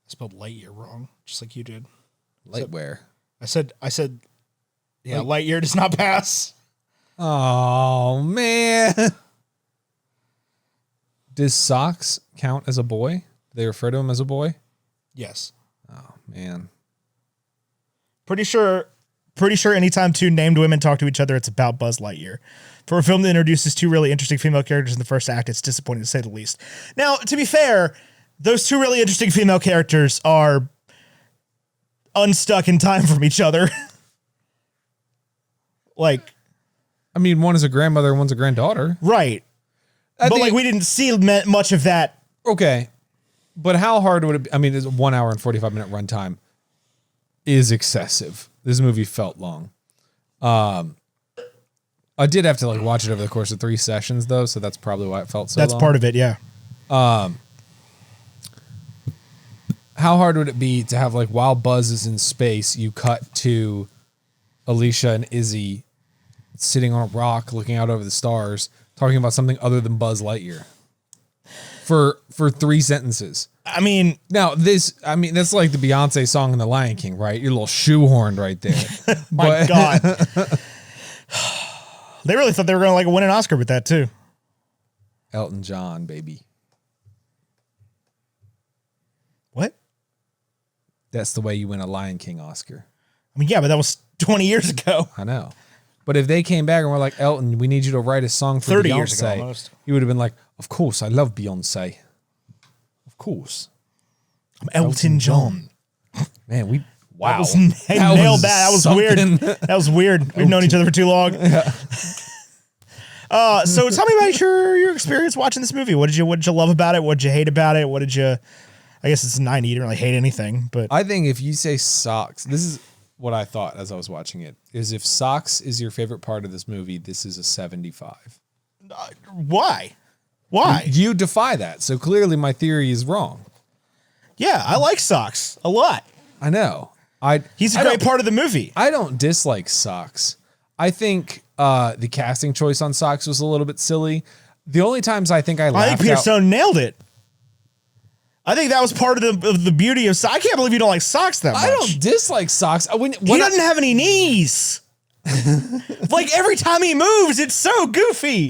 I spelled Lightyear wrong, just like you did. Lightwear. I said, yeah, Lightyear does not pass. Oh, man. Does Socks count as a boy? Do they refer to him as a boy? Yes. Oh, man. Pretty sure anytime two named women talk to each other, it's about Buzz Lightyear. For a film that introduces two really interesting female characters in the first act, it's disappointing to say the least. Now, to be fair, those two really interesting female characters are unstuck in time from each other. Like, I mean, one is a grandmother and one's a granddaughter. Right. But like, we didn't see much of that. Okay. But how hard would it be? I mean, it's a 1 hour and 45-minute runtime is excessive. This movie felt long. I did have to like watch it over the course of 3 sessions though, so that's probably why it felt so long. That's part of it, yeah. How hard would it be to have like while Buzz is in space, you cut to Alicia and Izzy sitting on a rock looking out over the stars, talking about something other than Buzz Lightyear for 3 sentences. I mean, that's like the Beyonce song in The Lion King, right? You're a little shoehorned right there. my God. They really thought they were going to like win an Oscar with that too. Elton John, baby. What? That's the way you win a Lion King Oscar. I mean, yeah, but that was 20 years ago. I know. But if they came back and were like, Elton, we need you to write a song for 30 Beyonce, years ago almost. He would have been like, of course, I love Beyonce. Of course. I'm Elton John. Man, Nailed that. That was weird. That was weird. We've known each other for too long. Yeah. So tell me about your experience watching this movie. What did you love about it? What did you hate about it? I guess it's a 90. You didn't really hate anything, but I think if you say socks, this is what I thought as I was watching it, is if socks is your favorite part of this movie, this is a 75. Why? Why? You defy that. So clearly my theory is wrong. Yeah, I like Socks a lot. I know. He's a great part of the movie. I don't dislike Socks. I think the casting choice on Socks was a little bit silly. The only times I think I laughed think Peter Stone nailed it. I think that was part of the beauty of Socks. I can't believe you don't like Socks that much. I don't dislike Socks. He doesn't have any knees. Like every time he moves, it's so goofy.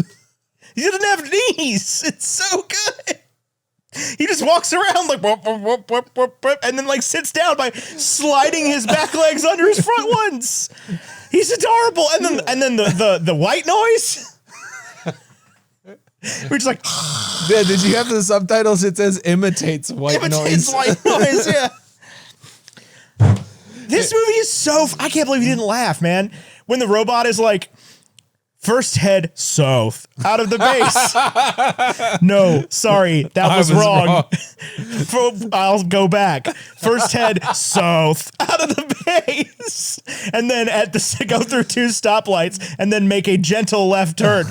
He doesn't have knees. It's so good. He just walks around like whoop, whoop, whoop, whoop, whoop, whoop, and then like sits down by sliding his back legs under his front ones. He's adorable. And then the white noise. We're just like, yeah, did you have the subtitles? It says imitates white noise. White noise, yeah. This movie is so I can't believe you didn't laugh, man. When the robot is like, first head south out of the base. No, sorry, that was wrong. I'll go back. First head south out of the base, and then go through 2 stoplights, and then make a gentle left turn.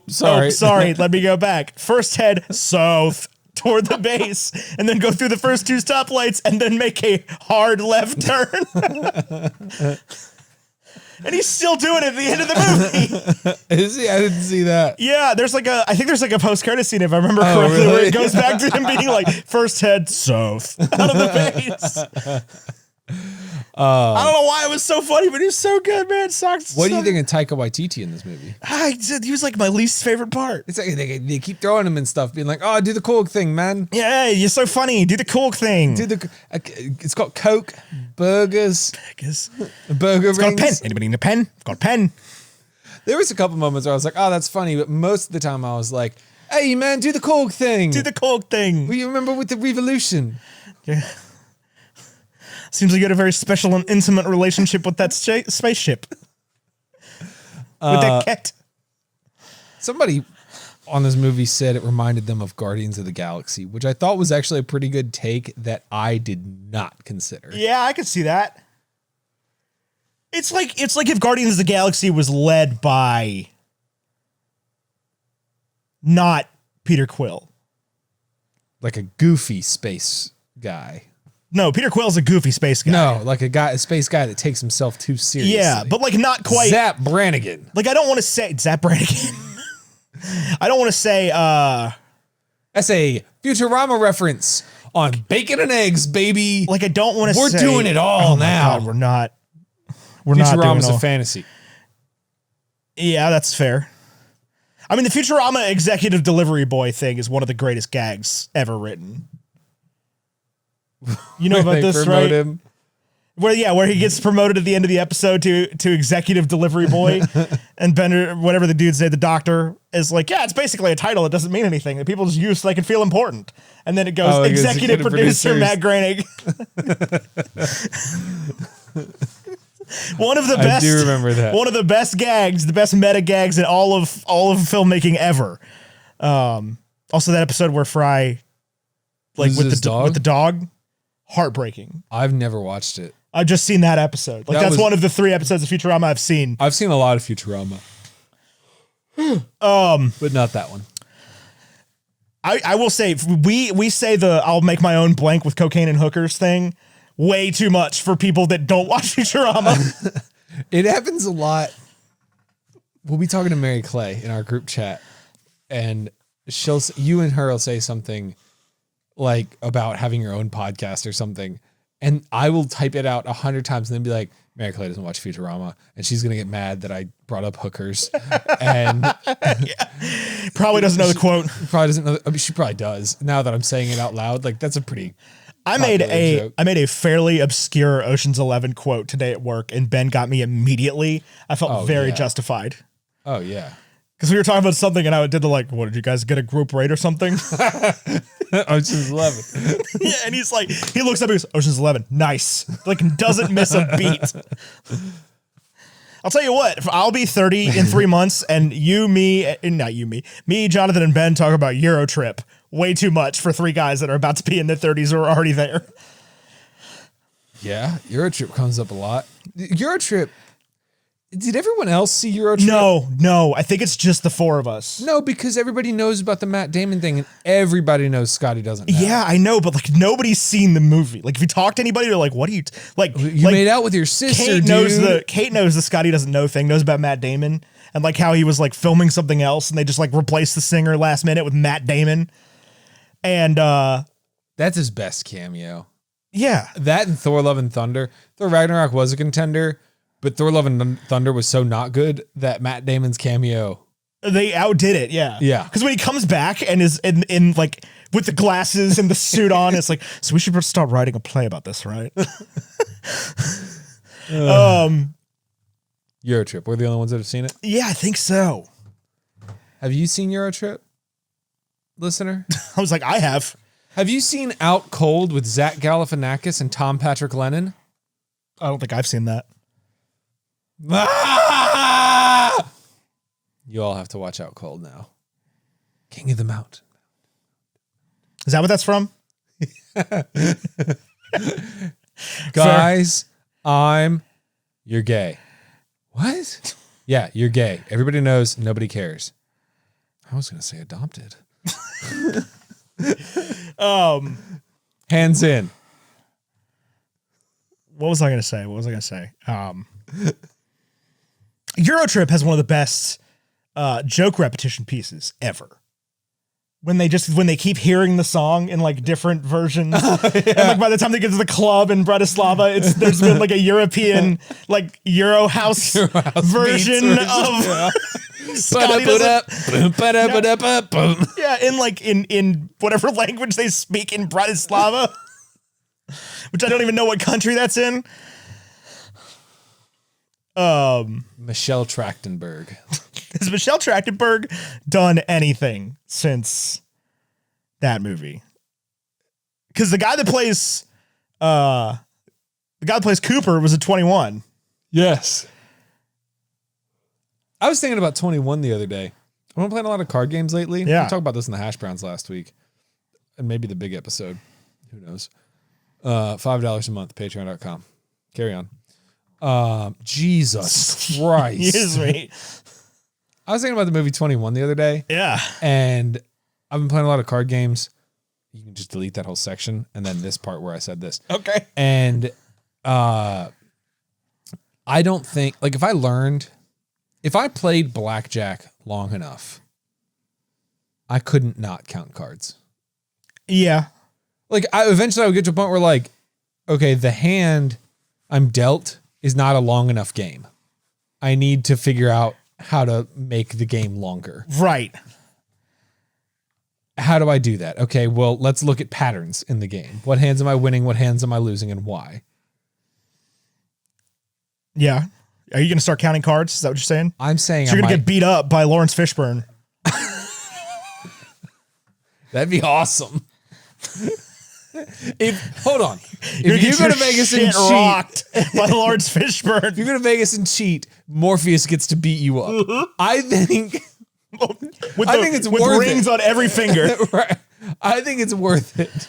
Sorry. Let me go back. First head south toward the base, and then go through the first 2 stoplights, and then make a hard left turn. And he's still doing it at the end of the movie. Is he? I didn't see that. Yeah, I think there's like a post-credit scene, if I remember correctly, really? Where it goes back to him being like, first head south out of the base. I don't know why it was so funny, but he was so good, man. What do you think of Taika Waititi in this movie? He was like my least favorite part. It's like they keep throwing him and stuff, being like, "Oh, do the Coke thing, man." Yeah, you're so funny. Do the Coke thing. It's got Coke, burgers, burger rings. Got a pen. Anybody need a pen? I've got a pen. There was a couple moments where I was like, "Oh, that's funny," but most of the time I was like, "Hey, man, do the Coke thing. Do the Coke thing." Well, you remember with the Revolution? Yeah. Seems like you had a very special and intimate relationship with that spaceship. With that cat. Somebody on this movie said it reminded them of Guardians of the Galaxy, which I thought was actually a pretty good take that I did not consider. Yeah, I could see that. It's like if Guardians of the Galaxy was led by not Peter Quill. Like a goofy space guy. No, Peter Quill's a goofy space guy. No, like a space guy that takes himself too seriously. Yeah, but like not quite. Zap Brannigan. Like I don't want to say Zap Brannigan. I don't want to say. That's a Futurama reference on Bacon and Eggs, baby. Like I don't want to. We're doing it all now. God, we're not. Futurama's a fantasy. Yeah, that's fair. I mean, the Futurama executive delivery boy thing is one of the greatest gags ever written. You know about this, right? Him. Where he gets promoted at the end of the episode to executive delivery boy, and Bender, whatever the dude said, the doctor is like, yeah, it's basically a title. It doesn't mean anything. That people just use so they can feel important. And then it goes executive producer Matt Groening. One of the best. I do remember that. One of the best gags, the best meta gags in all of filmmaking ever. Also, that episode where Fry, like with the dog. Heartbreaking. I've never watched it. I've just seen that episode. Like that's one of the 3 episodes of Futurama I've seen. I've seen a lot of Futurama. But not that one. I will say we say I'll make my own blank with cocaine and hookers thing way too much for people that don't watch Futurama. It happens a lot. We'll be talking to Mary Clay in our group chat, and you and her will say something like about having your own podcast or something, and I will type it out 100 times and then be like, Mary Clay doesn't watch Futurama, and she's gonna get mad that I brought up hookers. And probably doesn't know the quote. Probably doesn't know. I mean, she probably does now that I'm saying it out loud. Like that's a pretty. I made a fairly obscure Ocean's 11 quote today at work, and Ben got me immediately. I felt very justified. Oh yeah. Because we were talking about something and I did the like, what, did you guys get a group rate or something? Ocean's 11. Yeah, and he's like, he looks up and goes, Ocean's 11. Nice. Like, doesn't miss a beat. I'll tell you what, if I'll be 30 in 3 months and me, Jonathan, and Ben talk about Euro Trip way too much for 3 guys that are about to be in their 30s or are already there. Yeah, Eurotrip comes up a lot. Eurotrip. Did everyone else see Eurotrip? No. I think it's just the 4 of us. No, because everybody knows about the Matt Damon thing, and everybody knows Scotty doesn't know. Yeah, I know, but like nobody's seen the movie. Like if you talk to anybody, they're like, "What do you like?" You made out with your sister. Kate knows the Scotty doesn't know thing. Knows about Matt Damon and like how he was like filming something else, and they just like replaced the singer last minute with Matt Damon. And that's his best cameo. Yeah, that and Thor: Love and Thunder. Thor Ragnarok was a contender. But Thor: Love and Thunder was so not good that Matt Damon's cameo, they outdid it. Yeah. Because when he comes back and is in like with the glasses and the suit on, it's like, so we should start writing a play about this, right? Eurotrip. We're the only ones that have seen it. Yeah, I think so. Have you seen Eurotrip, listener? I was like, I have. Have you seen Out Cold with Zach Galifianakis and Tom Patrick Lennon? I don't think I've seen that. You all have to watch Out Cold now. King of the Mountain. Is that what that's from? Guys, you're gay. What? Yeah, you're gay. Everybody knows, nobody cares. I was going to say adopted. Hands in. What was I going to say? Eurotrip has one of the best joke repetition pieces ever. When they keep hearing the song in like different versions, and like by the time they get to the club in Bratislava, there's been like a European like Euro house version of yeah, in whatever language they speak in Bratislava, which I don't even know what country that's in. Michelle Trachtenberg. Has Michelle Trachtenberg done anything since that movie? Because the guy that plays Cooper was a 21. Yes. I was thinking about 21 the other day. I've been playing a lot of card games lately. Yeah. We talked about this in the Hash Browns last week. And maybe the big episode. Who knows? $5 a month, patreon.com. Carry on. Jesus Christ. Excuse me. I was thinking about the movie 21 the other day. Yeah. And I've been playing a lot of card games. You can just delete that whole section and then this part where I said this. Okay. And I don't think, like, if I played blackjack long enough, I couldn't not count cards. Yeah. Like, eventually I would get to a point where, like, okay, the hand I'm dealt is not a long enough game. I need to figure out how to make the game longer. Right. How do I do that? Okay, well, let's look at patterns in the game. What hands am I winning? What hands am I losing, and why? Yeah. Are you going to start counting cards? Is that what you're saying? I'm saying so you're going to get beat up by Lawrence Fishburne. That'd be awesome. Hold on. If you go to Vegas and cheat by Lawrence Fishburne, if you go to Vegas and cheat, Morpheus gets to beat you up. I think it's with worth rings it. on every finger. Right. I think it's worth it.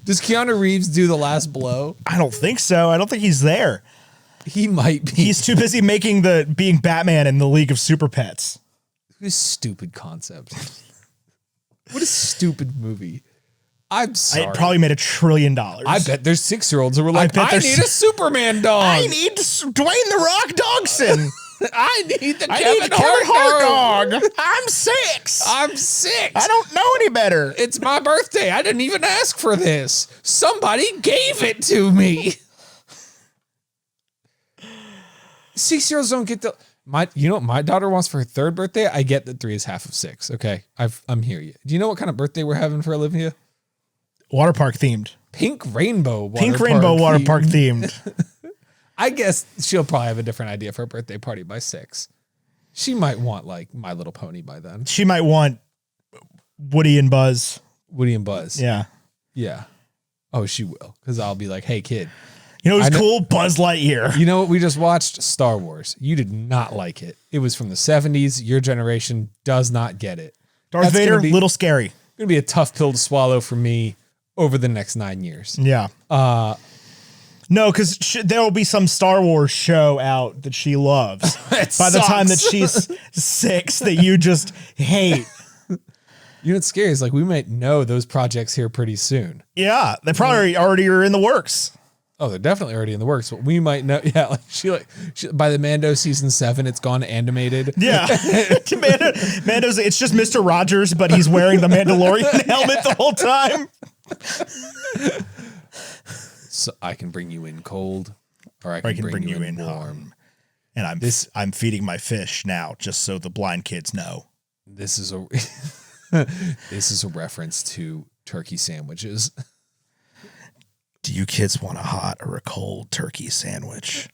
Does Keanu Reeves do the last blow? I don't think so. I don't think he's there. He might be. He's too busy being Batman in the League of Super Pets. What a stupid concept. What a stupid movie. I'm sorry. It probably made $1 trillion. I bet there's 6-year-olds who were like, I need a Superman dog. I need Dwayne The Rock Dogson. I need the Kevin Hart dog. I'm 6. I don't know any better. It's my birthday. I didn't even ask for this. Somebody gave it to me. 6-year-olds don't get the... You know what my daughter wants for her 3rd birthday? I get that 3 is half of 6. Okay, I'm here. Do you know what kind of birthday we're having for Olivia? Water park themed. Pink rainbow water park themed. I guess she'll probably have a different idea for her birthday party by 6. She might want like My Little Pony by then. She might want Woody and Buzz. Woody and Buzz. Yeah. Yeah. Oh, she will. Because I'll be like, hey, kid. You know who's cool? Buzz Lightyear. You know what we just watched? Star Wars. You did not like it. It was from the 70s. Your generation does not get it. Darth Vader, little scary. Going to be a tough pill to swallow for me over the next 9 years. Yeah. No, because there will be some Star Wars show out that she loves by the time that she's 6 that you just hate. You know what's scary is like we might know those projects here pretty soon. Yeah, they probably already are in the works. Oh, they're definitely already in the works, but we might know. Yeah, like she by the Mando season 7, it's gone animated. Yeah, Mando's. It's just Mr. Rogers, but he's wearing the Mandalorian helmet the whole time. So I can bring you in cold, or I can bring you in warm. And I'm feeding my fish now, just so the blind kids know. This is a this is a reference to turkey sandwiches. Do you kids want a hot or a cold turkey sandwich?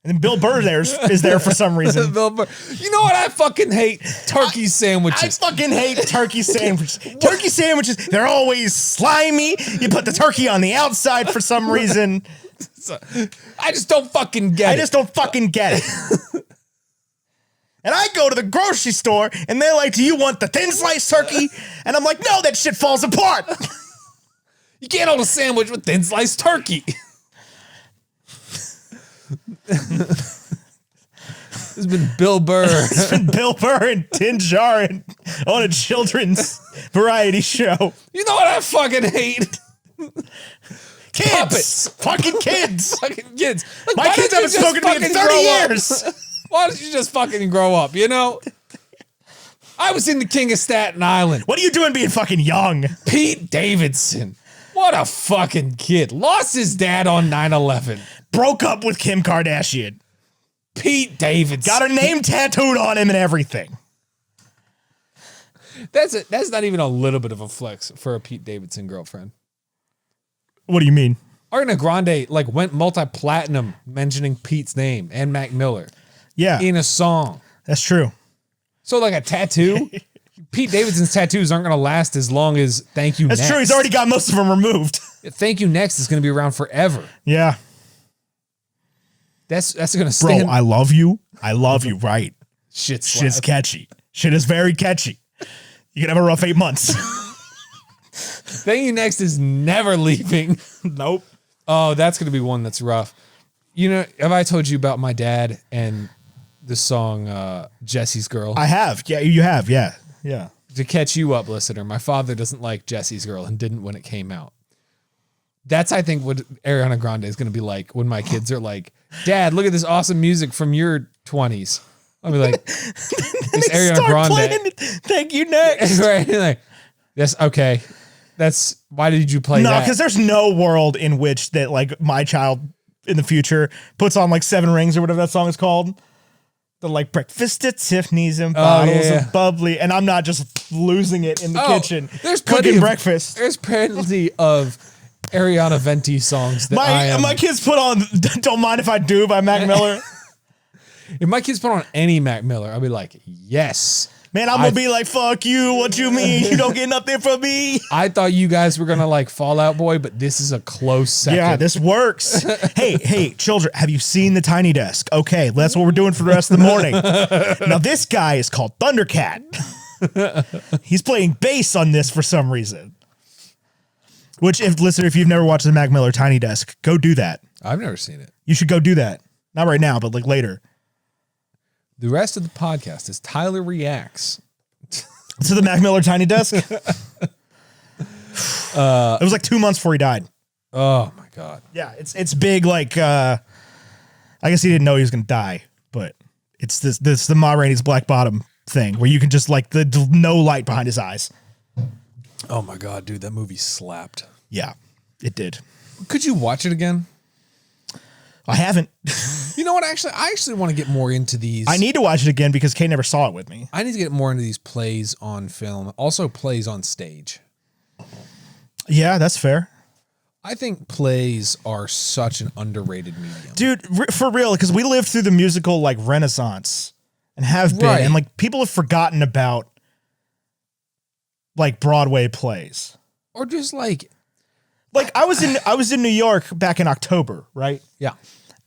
And then Bill Burr is there for some reason. Bill Burr. You know what? I fucking hate turkey sandwiches. I fucking hate turkey sandwiches. Turkey sandwiches, they're always slimy. You put the turkey on the outside for some reason. I just don't fucking get it. I just don't fucking get it. And I go to the grocery store and they're like, do you want the thin sliced turkey? And I'm like, no, that shit falls apart. You can't hold a sandwich with thin sliced turkey. It's been Bill Burr. It's been Bill Burr and Tin Djarin on a children's variety show. You know what I fucking hate? Kids. Puppets. Fucking kids. Fucking kids. Like, my kids haven't spoken to me in 30 years. Why don't you just fucking grow up, you know? I was in the King of Staten Island. What are you doing being fucking young? Pete Davidson. What a fucking kid. Lost his dad on 9/11. Broke up with Kim Kardashian. Pete Davidson. Got her name tattooed on him and everything. That's not even a little bit of a flex for a Pete Davidson girlfriend. What do you mean? Ariana Grande like went multi-platinum mentioning Pete's name and Mac Miller. Yeah. In a song. That's true. So like a tattoo, Pete Davidson's tattoos aren't going to last as long as Thank You Next. That's true. He's already got most of them removed. Thank You Next is going to be around forever. Yeah. That's going to stand. Bro, I love you. I love you, right? Shit's catchy. Shit is very catchy. You can have a rough 8 months. Thank You Next is never leaving. Nope. Oh, that's going to be one that's rough. You know, have I told you about my dad and the song Jesse's Girl? I have. Yeah, you have. Yeah. Yeah. To catch you up, listener, my father doesn't like Jesse's Girl and didn't when it came out. That's, I think, what Ariana Grande is going to be like when my kids are like, Dad, look at this awesome music from your 20s. I'll be like, it's Ariana Grande. Thank You Next. Right? Like, that's okay. That's why did you play that? No, because there's no world in which that like my child in the future puts on like Seven Rings or whatever that song is called. The like breakfast at Tiffany's and bottles of bubbly, and I'm not just losing it in the kitchen. There's cooking breakfast. There's plenty of Ariana Venti songs that my kids put on "Don't Mind If I Do" by Mac Miller. If my kids put on any Mac Miller, I'll be like, yes. Man, I'm gonna be like, fuck you. What you mean? You don't get nothing from me. I thought you guys were gonna like Fall Out Boy, but this is a close second. Yeah, this works. Hey, children, have you seen the Tiny Desk? Okay, that's what we're doing for the rest of the morning. Now, this guy is called Thundercat. He's playing bass on this for some reason. Which, if you've never watched the Mac Miller Tiny Desk, go do that. I've never seen it. You should go do that. Not right now, but like later. The rest of the podcast is Tyler reacts to the Mac Miller Tiny Desk. It was like 2 months before he died. Oh my God. Yeah, it's big. Like, I guess he didn't know he was gonna die, but it's the Ma Rainey's Black Bottom thing where you can just like the no light behind his eyes. Oh my God, dude, that movie slapped. Yeah, it did. Could you watch it again? I haven't. You know what? I actually want to get more into these. I need to watch it again because Kate never saw it with me. I need to get more into these plays on film, also plays on stage. Yeah, that's fair. I think plays are such an underrated medium. Dude, for real, because we lived through the musical like Renaissance and have been, Right. and like people have forgotten about like Broadway plays. Or just like I was in New York back in October, right? yeah.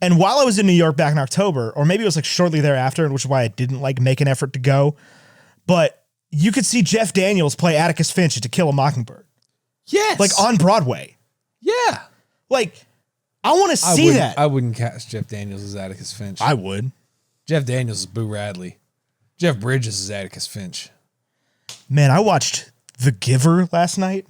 And while I was in New York back in October, or maybe it was like shortly thereafter, which is why I didn't like make an effort to go, but you could see Jeff Daniels play Atticus Finch at To Kill a Mockingbird, Yes. like on Broadway. Yeah. Like, I want to see that. I wouldn't cast Jeff Daniels as Atticus Finch. I would. Jeff Daniels is Boo Radley. Jeff Bridges is Atticus Finch. Man, I watched The Giver last night.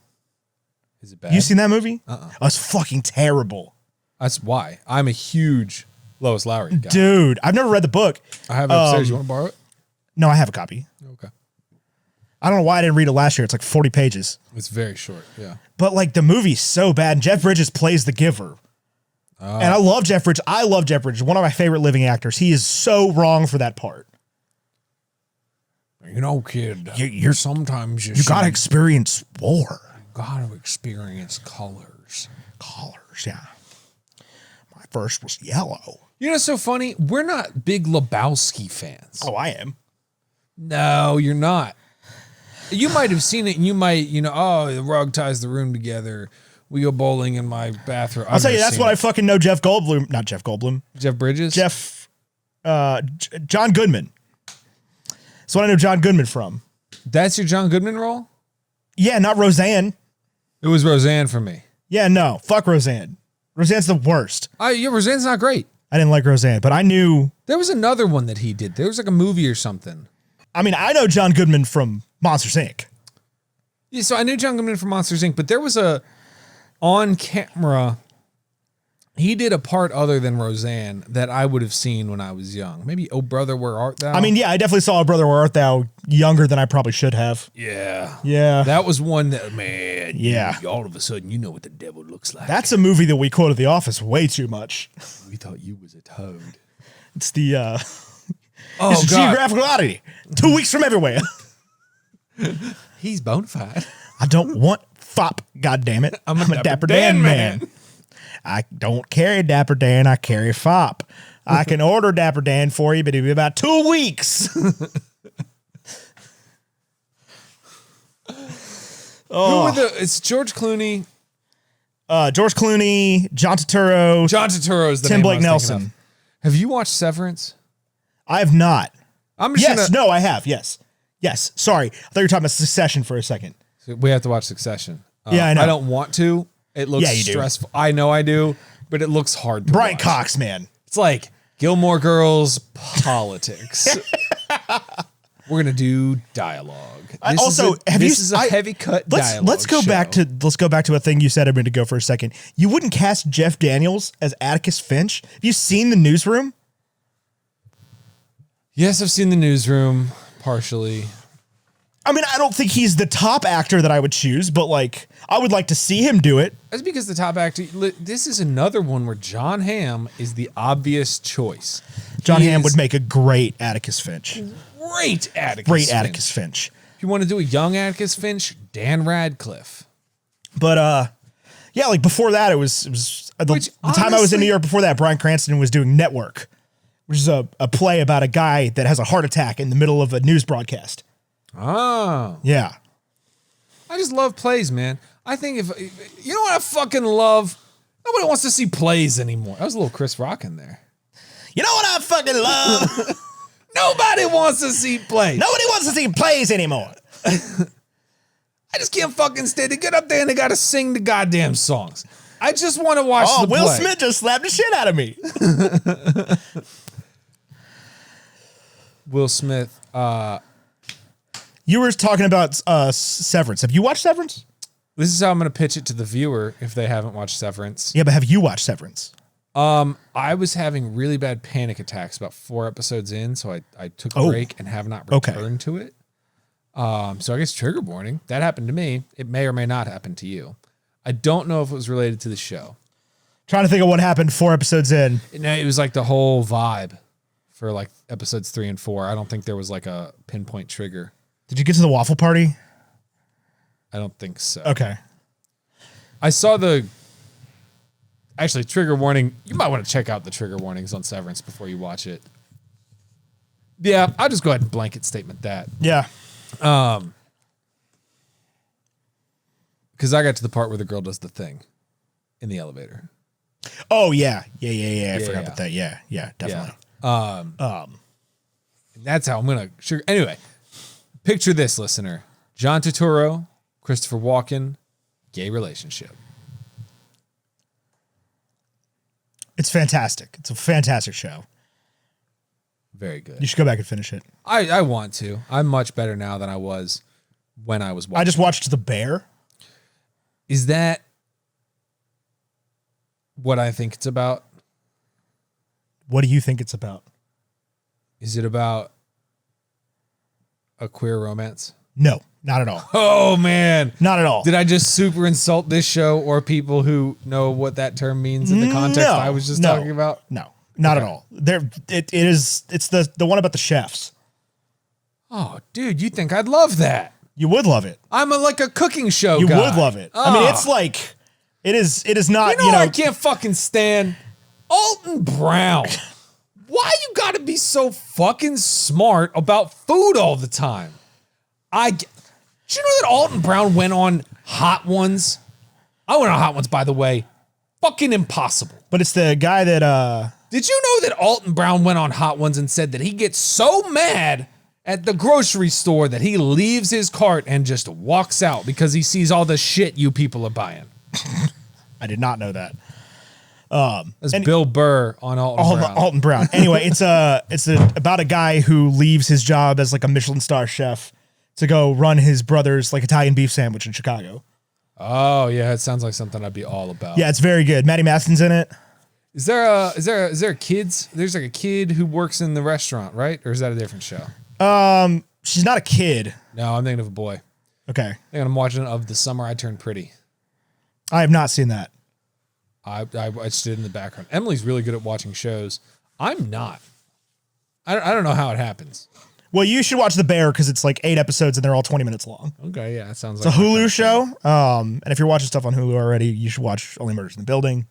Is it bad? You seen that movie? Uh-uh. Oh, it's fucking terrible. That's why. I'm a huge Lois Lowry guy. Dude, I've never read the book. I have it upstairs. You want to borrow it? No, I have a copy. Okay. I don't know why I didn't read it last year. It's like 40 pages. It's very short. Yeah. But like the movie's so bad. And Jeff Bridges plays the Giver. And I love Jeff Bridges. I love Jeff Bridges. One of my favorite living actors. He is so wrong for that part. You know, kid, You're sometimes you gotta experience war. gotta experience colors. Colors, yeah. My first was yellow. You know, it's so funny. We're not big Lebowski fans. Oh, I am. No, you're not. You might have seen it and you might, oh, the rug ties the room together. We go bowling in my bathroom. I'll tell you, that's what I fucking know Jeff Goldblum. Not Jeff Goldblum. Jeff Bridges? John Goodman. That's what I know John Goodman from. That's your John Goodman role? Yeah, not Roseanne. It was Roseanne for me. Yeah, no. Fuck Roseanne. Roseanne's the worst. Yeah, Roseanne's not great. I didn't like Roseanne, but I knew. There was another one that he did. There was like a movie or something. I mean, I know John Goodman from Monsters, Inc. Yeah, so I knew John Goodman from Monsters, Inc., but there was a on camera. He did a part other than Roseanne that I would have seen when I was young. Maybe Oh Brother, Where Art Thou? I mean, yeah, I definitely saw A Brother, Where Art Thou younger than I probably should have. Yeah. Yeah. That was one that, man, Yeah. all of a sudden, you know what the devil looks like. That's a movie that we quoted The Office way too much. We thought you was a toad. It's the Oh, it's a God. geographical oddity. 2 weeks from everywhere. He's bona fide. I don't want fop, goddammit. I'm a Dapper Dan man. I don't carry Dapper Dan, I carry fop. I can order Dapper Dan for you, but it'll be about 2 weeks. It's George Clooney. George Clooney, John Turturro, John Turturro is the Tim name Blake I was thinking Nelson. of. Have you watched Severance? I have not. I'm just Yes, gonna. no, I have. Yes. Yes. Sorry. I thought you were talking about Succession for a second. We have to watch Succession. Yeah, I know. I don't want to. It looks Yeah, you do. stressful. I know I do, but it looks hard to Brian watch. Cox, man. It's like Gilmore Girls politics. We're gonna do dialogue. This is a heavy cut dialogue. Let's go back to a thing you said a minute ago for a second. You wouldn't cast Jeff Daniels as Atticus Finch? Have you seen The Newsroom? Yes, I've seen The Newsroom partially. I mean, I don't think he's the top actor that I would choose, but like, I would like to see him do it. That's because the top actor. This is another one where John Hamm is the obvious choice. John He Hamm is would make a great Atticus Finch. great Atticus. Great Finch. Atticus Finch. If you want to do a young Atticus Finch, Dan Radcliffe. But yeah, like before that, it was the time I was in New York before that, Bryan Cranston was doing Network, which is a play about a guy that has a heart attack in the middle of a news broadcast. Oh, Yeah. I just love plays, man. I think if you know what I fucking love, nobody wants to see plays anymore. That was a little Chris Rock in there. You know what I fucking love? Nobody wants to see plays. Nobody wants to see plays anymore. I just can't fucking stay. They get up there and they gotta sing the goddamn songs. I just want to watch the Will play. Smith just slapped the shit out of me. Will Smith. You were talking about Severance. Have you watched Severance? This is how I'm going to pitch it to the viewer if they haven't watched Severance. Yeah, but have you watched Severance? I was having really bad panic attacks about 4 episodes in, so I took a break and have not returned to it. So I guess trigger warning. That happened to me. It may or may not happen to you. I don't know if it was related to the show. Trying to think of what happened 4 episodes in. It was like the whole vibe for like episodes 3 and 4. I don't think there was like a pinpoint trigger. Did you get to the waffle party? I don't think so. Okay. I saw the Actually, trigger warning. You might want to check out the trigger warnings on Severance before you watch it. Yeah, I'll just go ahead and blanket statement that. Yeah. Because I got to the part where the girl does the thing in the elevator. Oh yeah. I forgot about that. Yeah, definitely. Yeah. That's how I'm gonna. Sure. Anyway, picture this, listener: John Turturro, Christopher Walken, gay relationship. It's fantastic. It's a fantastic show. Very good. You should go back and finish it. I want to. I'm much better now than I was when I was watching. I just watched The Bear. Is that what I think it's about? What do you think it's about? Is it about a queer romance? No, not at all. Oh, man. Not at all. Did I just super insult this show or people who know what that term means in the context I was just talking about? No, not at all. It's the one about the chefs. Oh, dude, you think I'd love that? You would love it. I'm like a cooking show You guy. would love it. I mean, it's like, it is not, You know, I can't fucking stand Alton Brown. Why you gotta be so fucking smart about food all the time? Did you know that Alton Brown went on Hot Ones? I went on Hot Ones, by the way. Fucking impossible. But it's the guy that, Did you know that Alton Brown went on Hot Ones and said that he gets so mad at the grocery store that he leaves his cart and just walks out because he sees all the shit you people are buying? I did not know that. That's Bill Burr on Alton Brown. Anyway, it's about a guy who leaves his job as like a Michelin star chef to go run his brother's like Italian beef sandwich in Chicago. Oh yeah, it sounds like something I'd be all about. Yeah, it's very good. Maddie Maston's in it. Is there kids? There's like a kid who works in the restaurant, right? Or is that a different show? She's not a kid. No, I'm thinking of a boy. Okay. I think I'm watching Of the Summer I Turned Pretty. I have not seen that. I watched it in the background. Emily's really good at watching shows. I'm not. I don't know how it happens. Well, you should watch The Bear because it's like 8 episodes and they're all 20 minutes long. Okay, yeah, that sounds It's like a Hulu show. And if you're watching stuff on Hulu already, you should watch Only Murders in the Building.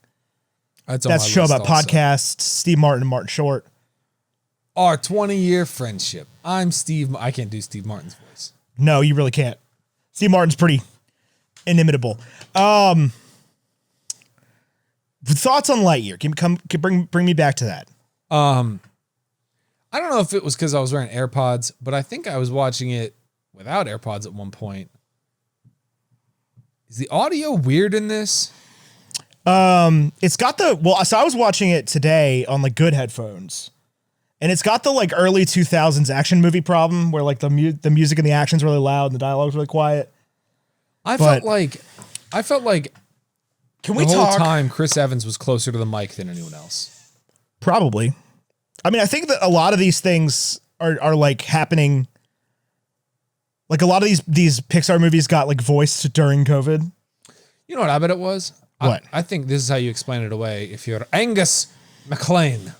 That's a show about podcasts. Steve Martin and Martin Short. Our 20-year friendship. I'm Steve. I can't do Steve Martin's voice. No, you really can't. Steve Martin's pretty inimitable. Thoughts on Lightyear? Bring me back to that. I don't know if it was because I was wearing AirPods, but I think I was watching it without AirPods at one point. Is the audio weird in this? It's got so I was watching it today on like good headphones, and it's got the like early 2000s action movie problem where like the music and the action's really loud and the dialogue's really quiet. I felt like can we the whole talk? time Chris Evans was closer to the mic than anyone else. Probably. I mean, I think that a lot of these things are like happening. Like a lot of these Pixar movies got like voiced during COVID. You know what I bet it was? What? I think this is how you explain it away. If you're Angus MacLean,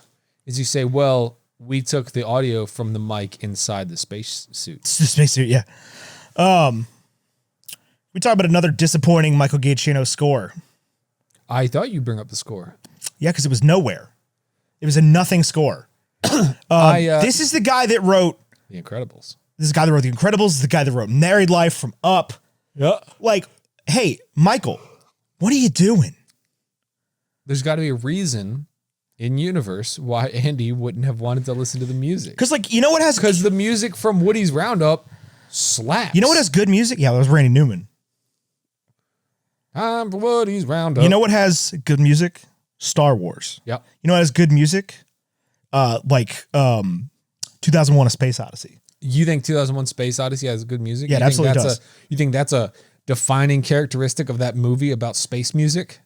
is you say, well, we took the audio from the mic inside the space suit. It's the spacesuit, yeah. We talk about another disappointing Michael Giacchino score. I thought you'd bring up the score. Yeah, because it was nowhere. It was a nothing score. This is the guy that wrote The Incredibles. This is the guy that wrote The Incredibles. This is the guy that wrote Married Life from Up. Yeah. Like, hey, Michael, what are you doing? There's got to be a reason in universe why Andy wouldn't have wanted to listen to the music. Because, like, you know what has... Because the music from Woody's Roundup slaps. You know what has good music? Yeah, that was Randy Newman. Time for Woody's Roundup. You know what has good music? Star Wars. Yep. You know what has good music? 2001: A Space Odyssey. You think 2001: Space Odyssey has good music? Yeah, it absolutely does. You think that's a defining characteristic of that movie about space music?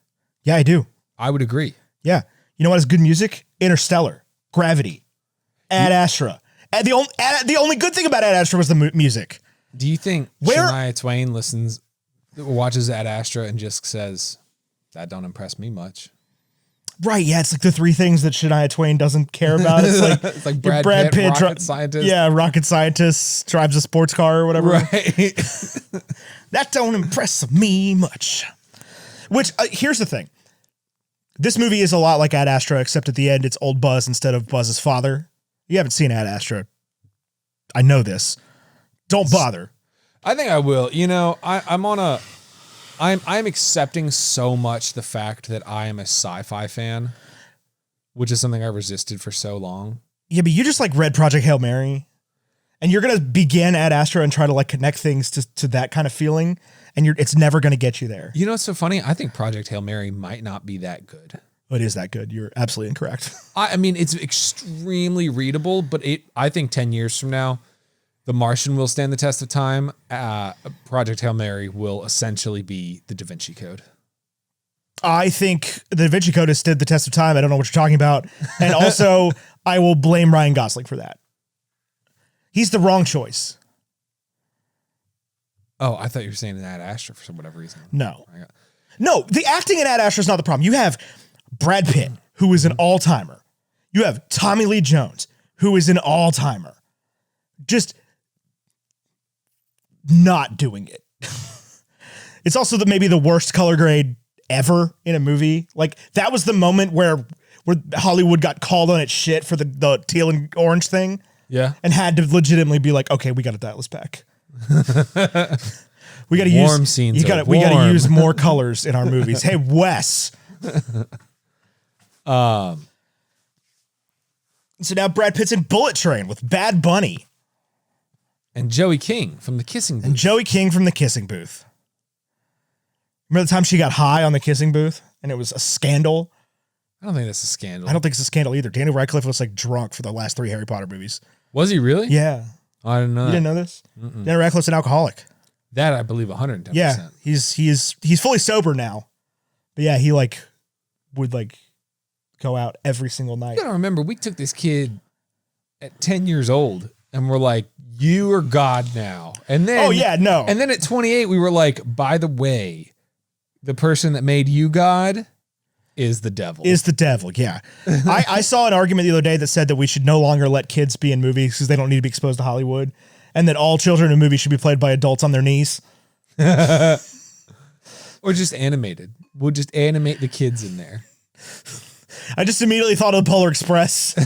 Yeah, I do. I would agree. Yeah. You know what has good music? Interstellar, Gravity, Ad Astra. And the only good thing about Ad Astra was the music. Do you think Shania Twain watches Ad Astra and just says, that don't impress me much? Right, yeah, it's like the 3 things that Shania Twain doesn't care about. It's like Brad Pitt rocket scientist. Yeah, rocket scientist, drives a sports car or whatever. Right. That don't impress me much. Which, here's the thing. This movie is a lot like Ad Astra, except at the end it's old Buzz instead of Buzz's father. You haven't seen Ad Astra. I know this. Don't bother. I think I will. You know, I'm accepting so much the fact that I am a sci-fi fan, which is something I resisted for so long. Yeah, but you just like read Project Hail Mary, and you're gonna begin Ad Astra and try to like connect things to that kind of feeling, and it's never gonna get you there. You know what's so funny? I think Project Hail Mary might not be that good. It is that good. You're absolutely incorrect. I mean, it's extremely readable, but I think 10 years from now, The Martian will stand the test of time. Project Hail Mary will essentially be the Da Vinci Code. I think the Da Vinci Code has stood the test of time. I don't know what you're talking about. And also, I will blame Ryan Gosling for that. He's the wrong choice. Oh, I thought you were saying Ad Astra for whatever reason. No. No, the acting in Ad Astra is not the problem. You have Brad Pitt, who is an all-timer. You have Tommy Lee Jones, who is an all-timer. Just not doing it. It's also maybe the worst color grade ever in a movie. Like, that was the moment where Hollywood got called on its shit for the teal and orange thing. Yeah. And had to legitimately be like, okay, we got to dial this back. We got to use scenes. We got to use more colors in our movies. Hey, Wes. So now Brad Pitt's in Bullet Train with Bad Bunny. And Joey King from The Kissing Booth. Remember the time she got high on the Kissing Booth and it was a scandal? I don't think that's a scandal. I don't think it's a scandal either. Daniel Radcliffe was like drunk for the last 3 Harry Potter movies. Was he really? Yeah. I didn't know. You didn't know this? Daniel Radcliffe's an alcoholic. That I believe 110%. Yeah. He's fully sober now. But yeah, he like would like go out every single night. You gotta remember, we took this kid at 10 years old and we're like, you are God now. And then, oh yeah, no. And then at 28, we were like, by the way, the person that made you God is the devil. Yeah. I saw an argument the other day that said that we should no longer let kids be in movies because they don't need to be exposed to Hollywood, and that all children in movies should be played by adults on their knees. Or just animated. We'll just animate the kids in there. I just immediately thought of the Polar Express.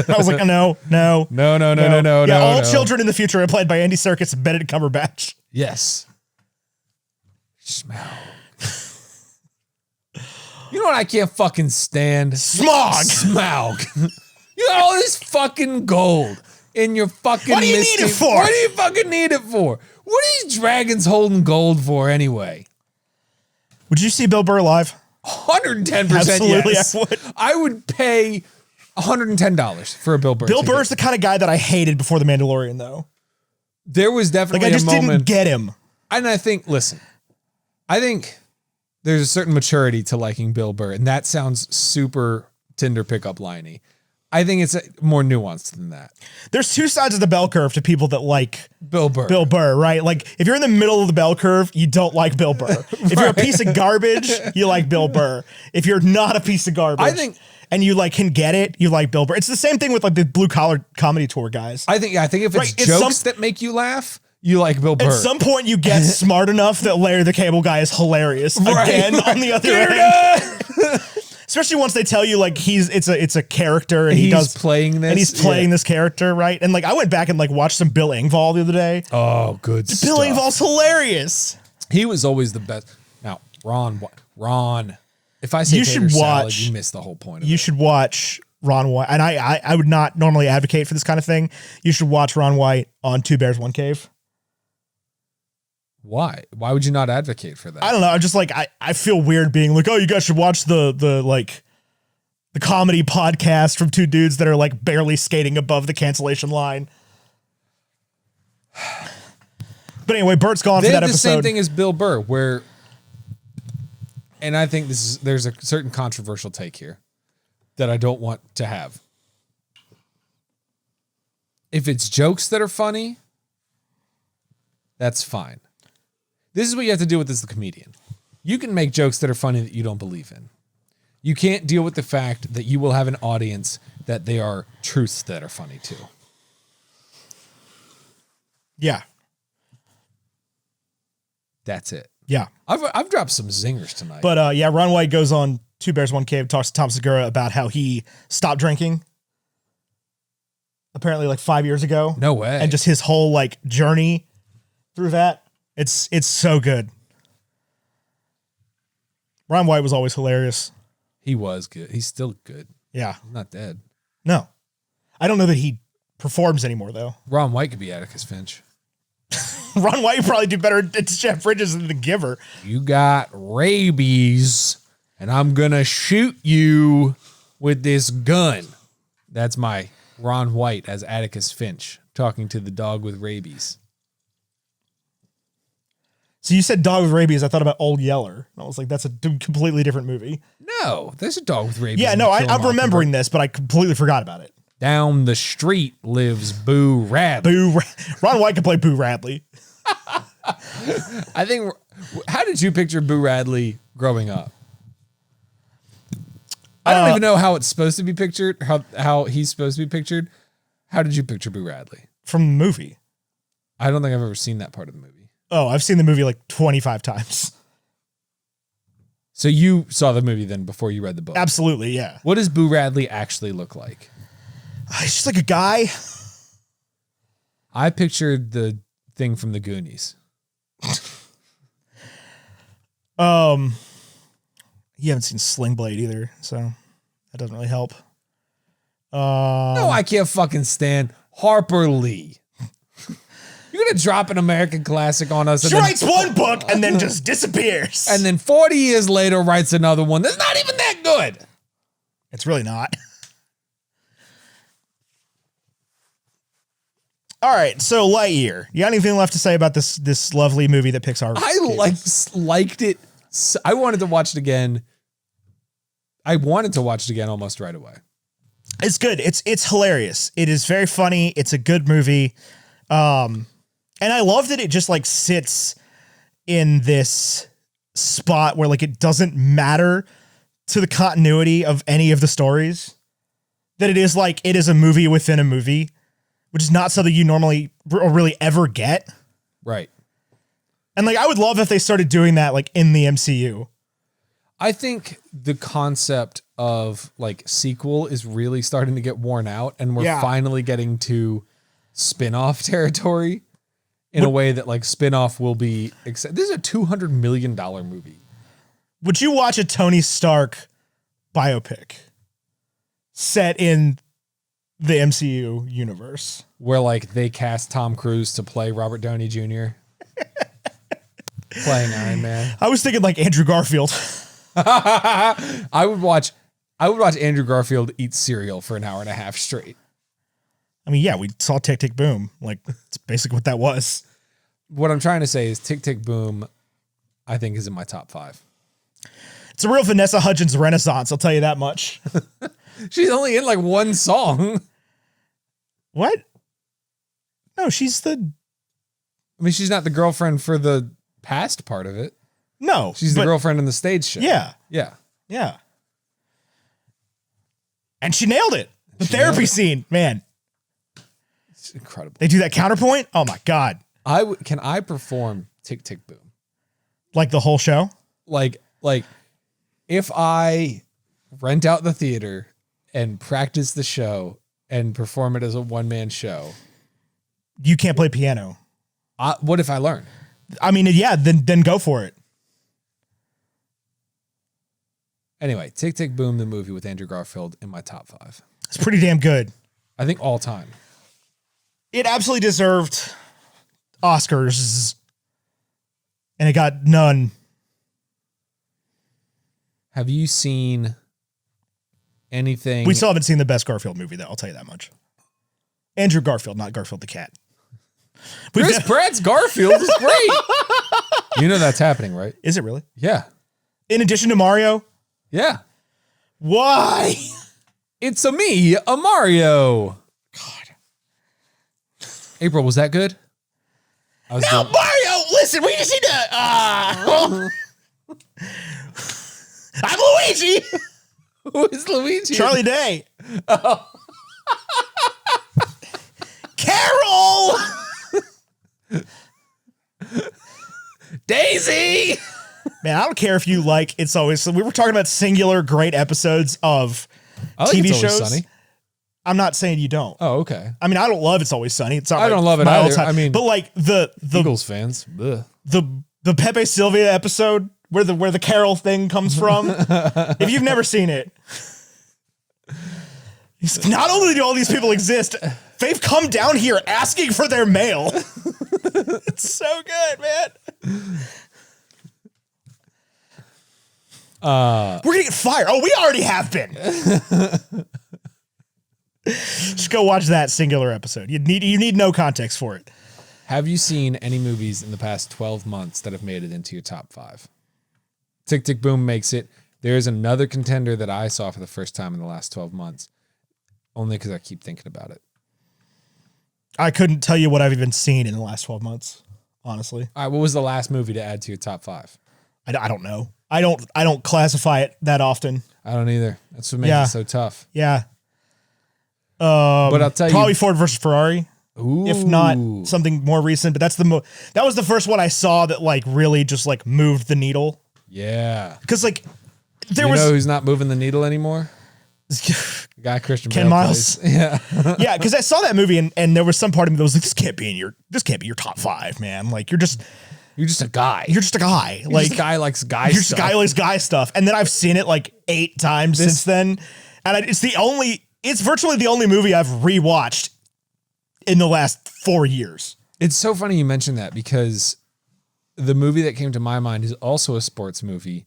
I was like, no. Yeah, all children in the future are played by Andy Serkis and Benedict Cumberbatch. Yes. Smell. You know what I can't fucking stand? Smog. Smaug. You got all this fucking gold in your fucking What do you need it for? What do you fucking need it for? What are these dragons holding gold for anyway? Would you see Bill Burr live? 110% Absolutely, yes. I would pay $110 for a Bill Burr. Bill Burr's the kind of guy that I hated before The Mandalorian, though. There was definitely I just a moment, didn't get him. And I think there's a certain maturity to liking Bill Burr, and that sounds super Tinder pickup liney. I think it's more nuanced than that. There's 2 sides of the bell curve to people that like Bill Burr, right? Like, if you're in the middle of the bell curve, you don't like Bill Burr. If you're a piece of garbage, you like Bill Burr. If you're not a piece of garbage, and you like can get it, you like Bill Burr. It's the same thing with like the blue collar comedy tour guys. I think if it's jokes that make you laugh, you like Bill Burr. At some point, you get smart enough that Larry the Cable Guy is hilarious again on the other end. Especially once they tell you like it's a character and he's playing this and he's playing this character, right? And like I went back and like watched some Bill Engvall the other day. Oh, good stuff. Bill Engvall's hilarious. He was always the best. Now, Ron. If I say you should salad, you miss the whole point of it. You should watch Ron White. And I would not normally advocate for this kind of thing. You should watch Ron White on Two Bears, One Cave. Why? Why would you not advocate for that? I don't know. I'm just like, I feel weird being like, oh, you guys should watch the comedy podcast from 2 dudes that are like barely skating above the cancellation line. But anyway, Bert's gone for that episode. The same thing as Bill Burr, and I think there's a certain controversial take here that I don't want to have. If it's jokes that are funny, that's fine. This is what you have to deal with as the comedian. You can make jokes that are funny that you don't believe in. You can't deal with the fact that you will have an audience that they are truths that are funny too. Yeah. That's it. Yeah. I've dropped some zingers tonight. But yeah, Ron White goes on Two Bears, One Cave talks to Tom Segura about how he stopped drinking. Apparently like 5 years ago. No way. And just his whole like journey through that. It's so good. Ron White was always hilarious. He was good. He's still good. Yeah. He's not dead. No. I don't know that he performs anymore though. Ron White could be Atticus Finch. Ron White would probably do better at Jeff Bridges than The Giver. You got rabies, and I'm gonna shoot you with this gun. That's my Ron White as Atticus Finch talking to the dog with rabies. So you said Dog with Rabies. I thought about Old Yeller. I was like, that's a completely different movie. No, there's a dog with rabies. Yeah, no, I'm remembering this, but I completely forgot about it. Down the street lives Boo Radley. Ron White can play Boo Radley. I think. How did you picture Boo Radley growing up? I don't even know how it's supposed to be pictured. How he's supposed to be pictured. How did you picture Boo Radley From the movie? I don't think I've ever seen that part of the movie. Oh, I've seen the movie like 25 times. So you saw the movie then before you read the book? Absolutely, yeah. What does Boo Radley actually look like? He's just like a guy. I pictured the thing from the Goonies. You haven't seen Sling Blade either, so that doesn't really help. No, I can't fucking stand Harper Lee. You're gonna drop an American classic on us. She writes one book and then just disappears. And then 40 years later writes another one that's not even that good. It's really not. All right, so Lightyear. You got anything left to say about this lovely movie that Pixar? I liked it. I wanted to watch it again. I wanted to watch it again almost right away. It's good. It's hilarious. It is very funny. It's a good movie. And I love that it just like sits in this spot where like it doesn't matter to the continuity of any of the stories. That it is like it is a movie within a movie, which is not something you normally or really ever get. Right. And like I would love if they started doing that like in the MCU. I think the concept of like sequel is really starting to get worn out, and we're finally getting to spin-off territory in a way that like spin-off will be this is a $200 million movie. Would you watch a Tony Stark biopic set in the MCU universe where like they cast Tom Cruise to play Robert Downey Jr. playing Iron Man? I was thinking like Andrew Garfield. I would watch Andrew Garfield eat cereal for an hour and a half straight. I mean, yeah, we saw Tick Tick Boom. Like, it's basically what that was. What I'm trying to say is Tick Tick Boom, I think, is in my top 5. It's a real Vanessa Hudgens renaissance, I'll tell you that much. She's only in like one song. What? No, she's I mean, she's not the girlfriend for the past part of it. No. She's the girlfriend in the stage show. Yeah. Yeah. Yeah. And she nailed it. The therapy scene, man. It's incredible. They do that counterpoint? Oh my God. Can I perform Tick Tick Boom? Like the whole show? Like if I rent out the theater and practice the show and perform it as a one-man show. You can't play piano. What if I learn? I mean, yeah, then go for it. Anyway, Tick Tick Boom, the movie with Andrew Garfield, in my top 5. It's pretty damn good. I think all time. It absolutely deserved Oscars, and it got none. Have you seen anything? We still haven't seen the best Garfield movie, though. I'll tell you that much. Andrew Garfield, not Garfield the cat. Chris Pratt's Garfield is great. You know that's happening, right? Is it really? Yeah. In addition to Mario? Yeah. Why? It's a Mario. God. April, was that good? Mario! Listen, we just need to. I'm Luigi. Who is Luigi? Charlie Day. Oh. Carol. Daisy. Man, I don't care if you like It's Always Sunny. We were talking about singular great episodes of TV It's Always shows. Sunny. I'm not saying you don't. Oh, okay. I mean, I don't love It's Always Sunny. It's not I don't love it my either. all-time- I mean, but like the Eagles fans. Ugh. the Pepe Sylvia episode where the Carol thing comes from. If you've never seen it, not only do all these people exist, they've come down here asking for their mail. It's so good, man. We're gonna get fired. Oh, we already have been. Just go watch that singular episode. You need no context for it. Have you seen any movies in the past 12 months that have made it into your top 5? Tick, Tick, Boom makes it. There's another contender that I saw for the first time in the last 12 months, only because I keep thinking about it. I couldn't tell you what I've even seen in the last 12 months, honestly. All right, what was the last movie to add to your top 5? I don't know. I don't classify it that often. I don't either. That's what makes it so tough. Yeah. But I'll tell you, probably Ford versus Ferrari. ooh, If not something more recent, but that's that was the first one I saw that like really just like moved the needle. yeah. Because like there You was know who's not moving the needle anymore? The guy Christian Ken Bale Miles. plays. Yeah. yeah, because I saw that movie and there was some part of me that was like, this can't be your top 5, man. Like you're just a guy. a guy. You're Like just a guy likes guy you're just a stuff. guy who likes guy stuff. And then I've seen it like 8 times since then. And it's virtually the only movie I've rewatched in the last 4 years. It's so funny you mentioned that because the movie that came to my mind is also a sports movie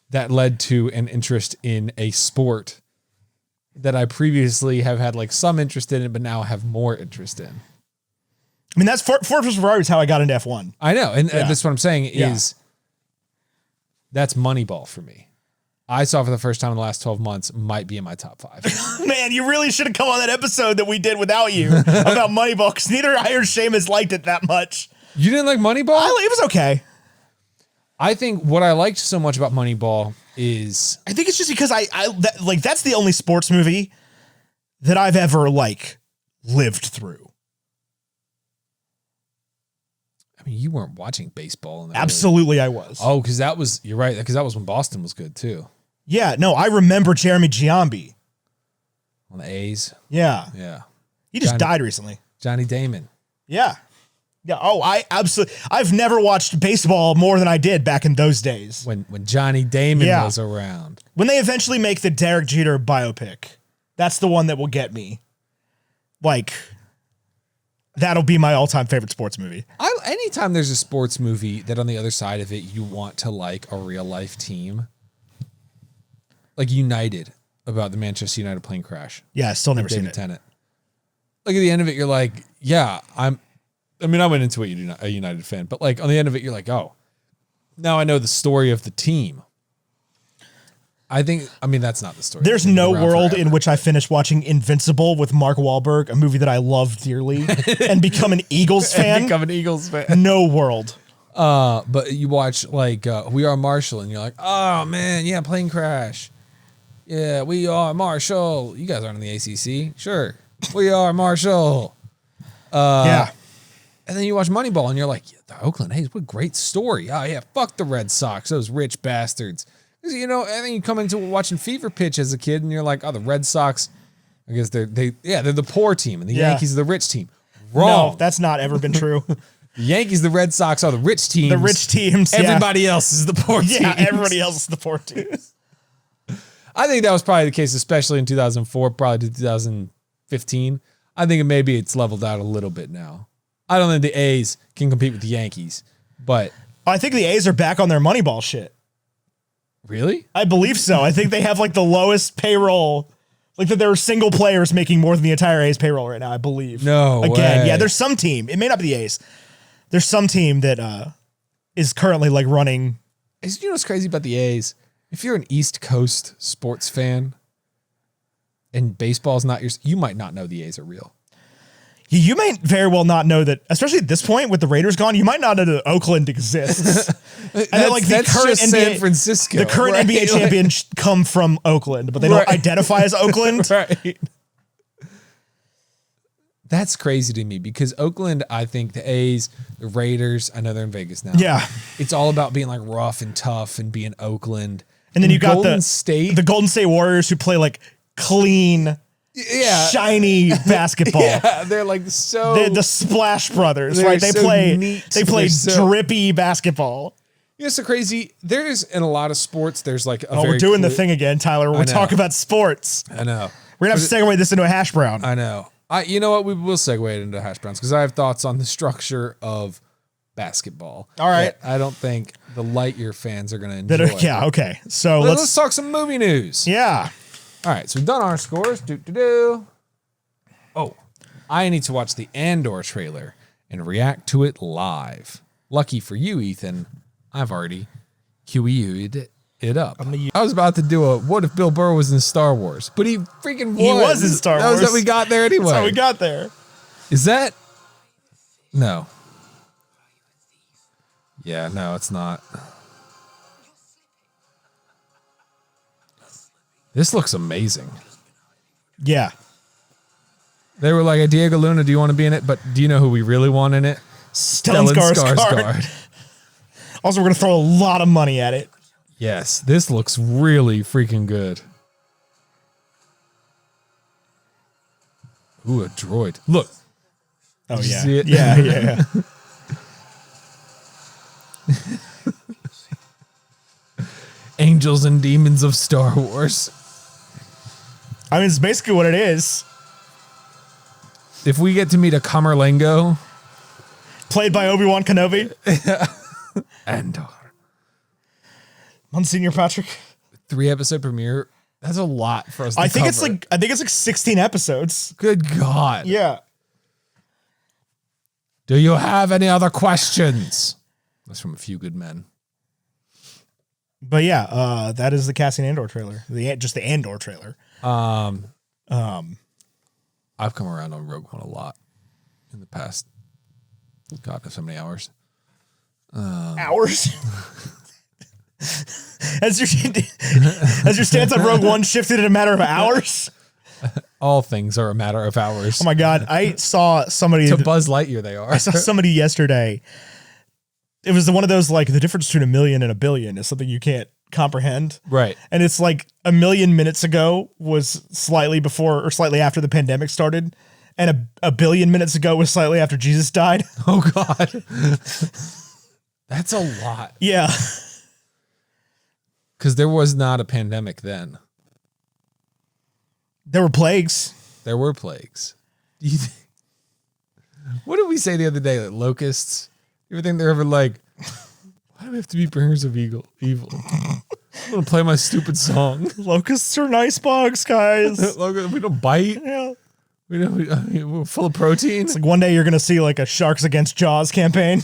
that led to an interest in a sport that I previously have had like some interest in it, but now have more interest in. I mean, that's Ford versus Ferrari is how I got into F1. I know. And that's what I'm saying Yeah. is that's Moneyball for me. I saw for the first time in the last 12 months might be in my top 5. Man, you really should have come on that episode that we did without you about Moneyball, because neither I or Seamus liked it that much. You didn't like Moneyball? It was okay. I think what I liked so much about Moneyball is I think it's just because that's the only sports movie that I've ever like lived through. I mean, you weren't watching baseball. Absolutely, I was. Oh, because you're right, because that was when Boston was good too. Yeah, no, I remember Jeremy Giambi. On the A's. Yeah. Yeah. He just died recently. Johnny Damon. Yeah. Yeah. Oh, I've never watched baseball more than I did back in those days. When Johnny Damon was around. When they eventually make the Derek Jeter biopic, that's the one that will get me. Like, that'll be my all-time favorite sports movie. Anytime there's a sports movie that on the other side of it, you want to like a real life team. Like United, about the Manchester United plane crash. Yeah, I still never seen David it. Tennant. Like at the end of it, you're like, yeah, I went into it a United fan, but like on the end of it, you're like, oh, now I know the story of the team. That's not the story. There's no world in which I finished watching Invincible with Mark Wahlberg, a movie that I love dearly, and become an Eagles fan. No world. But you watch like We Are Marshall, and you're like, oh man, yeah, plane crash. Yeah, We Are Marshall. You guys aren't in the ACC, sure. We Are Marshall. Yeah. And then you watch Moneyball, and you're like, yeah, the Oakland A's, what a great story. Oh yeah, fuck the Red Sox, those rich bastards. You know, and then you come into watching Fever Pitch as a kid, and you're like, oh, the Red Sox. I guess they're the poor team, and the Yankees are the rich team. Wrong. No, that's not ever been true. The Yankees, the Red Sox are the rich teams. The rich teams. Everybody else is the poor teams. Yeah, everybody else is the poor teams. I think that was probably the case, especially in 2004, probably to 2015. I think maybe it's leveled out a little bit now. I don't think the A's can compete with the Yankees, but I think the A's are back on their Moneyball shit. really? I believe so. I think they have like the lowest payroll. Like that there are single players making more than the entire A's payroll right now, I believe. No way. Yeah, there's some team. It may not be the A's. There's some team that is currently like running. You know what's crazy about the A's? If you're an East Coast sports fan and baseball's not yours, you might not know the A's are real. You might very well not know that, especially at this point with the Raiders gone, you might not know that Oakland exists. And then, like the current NBA, San Francisco. the current right? NBA champions come from Oakland, but they don't identify as Oakland. Right. That's crazy to me because Oakland, I think the A's, the Raiders, I know they're in Vegas now. Yeah. It's all about being like rough and tough and being Oakland. And then you got Golden State. the Golden State Warriors who play like clean, shiny basketball. Yeah, they're like They're the Splash Brothers, right? They play drippy basketball. You know, so crazy. There's in a lot of sports, there's like we're doing the thing again, Tyler. We're talking about sports. I know. We're gonna have to segue this into a hash brown. I know. You know what? We will segue it into hash browns because I have thoughts on the structure of basketball. All right. I don't think the Lightyear fans are going to enjoy it. Yeah, okay. So let's talk some movie news. Yeah. All right, so we've done our scores. Oh, I need to watch the Andor trailer and react to it live. Lucky for you, Ethan, I've already QE'd it up. I was about to do a what if Bill Burr was in Star Wars, but he freaking was. He was in Star Wars. That was how we got there anyway. That's how we got there. Is that? No. Yeah, no, it's not. This looks amazing. Yeah. They were like, Diego Luna, do you want to be in it? But do you know who we really want in it? Stellan Skarsgård. Also, we're going to throw a lot of money at it. Yes, this looks really freaking good. Ooh, a droid. Look. Oh, Did you yeah. see it? Yeah. Angels and demons of Star Wars. I mean, it's basically what it is. If we get to meet a Camerlengo. Played by Obi-Wan Kenobi. Andor. Monsignor Patrick. 3-episode premiere. That's a lot for us to I think cover. it's like 16 episodes. Good God. Yeah. Do you have any other questions? That's from A Few Good Men. But yeah, that is the Cassian Andor trailer. Just the Andor trailer. I've come around on Rogue One a lot in the past. God, so many hours. Hours? Has your stance on Rogue One shifted in a matter of hours? All things are a matter of hours. Oh my God. I saw somebody. To Buzz Lightyear, they are. I saw somebody yesterday. It was one of those, like, the difference between a million and a billion is something you can't comprehend. Right. And it's like a million minutes ago was slightly before or slightly after the pandemic started. And a billion minutes ago was slightly after Jesus died. Oh, God. That's a lot. Yeah. Because there was not a pandemic then. There were plagues. There were plagues. Do you think, what did we say the other day? Like locusts? You ever think they're ever like, why do we have to be bringers of evil? I want to play my stupid song. Locusts are nice bugs, guys. We don't bite. Yeah. We're full of protein. It's like one day you're going to see like a Sharks Against Jaws campaign.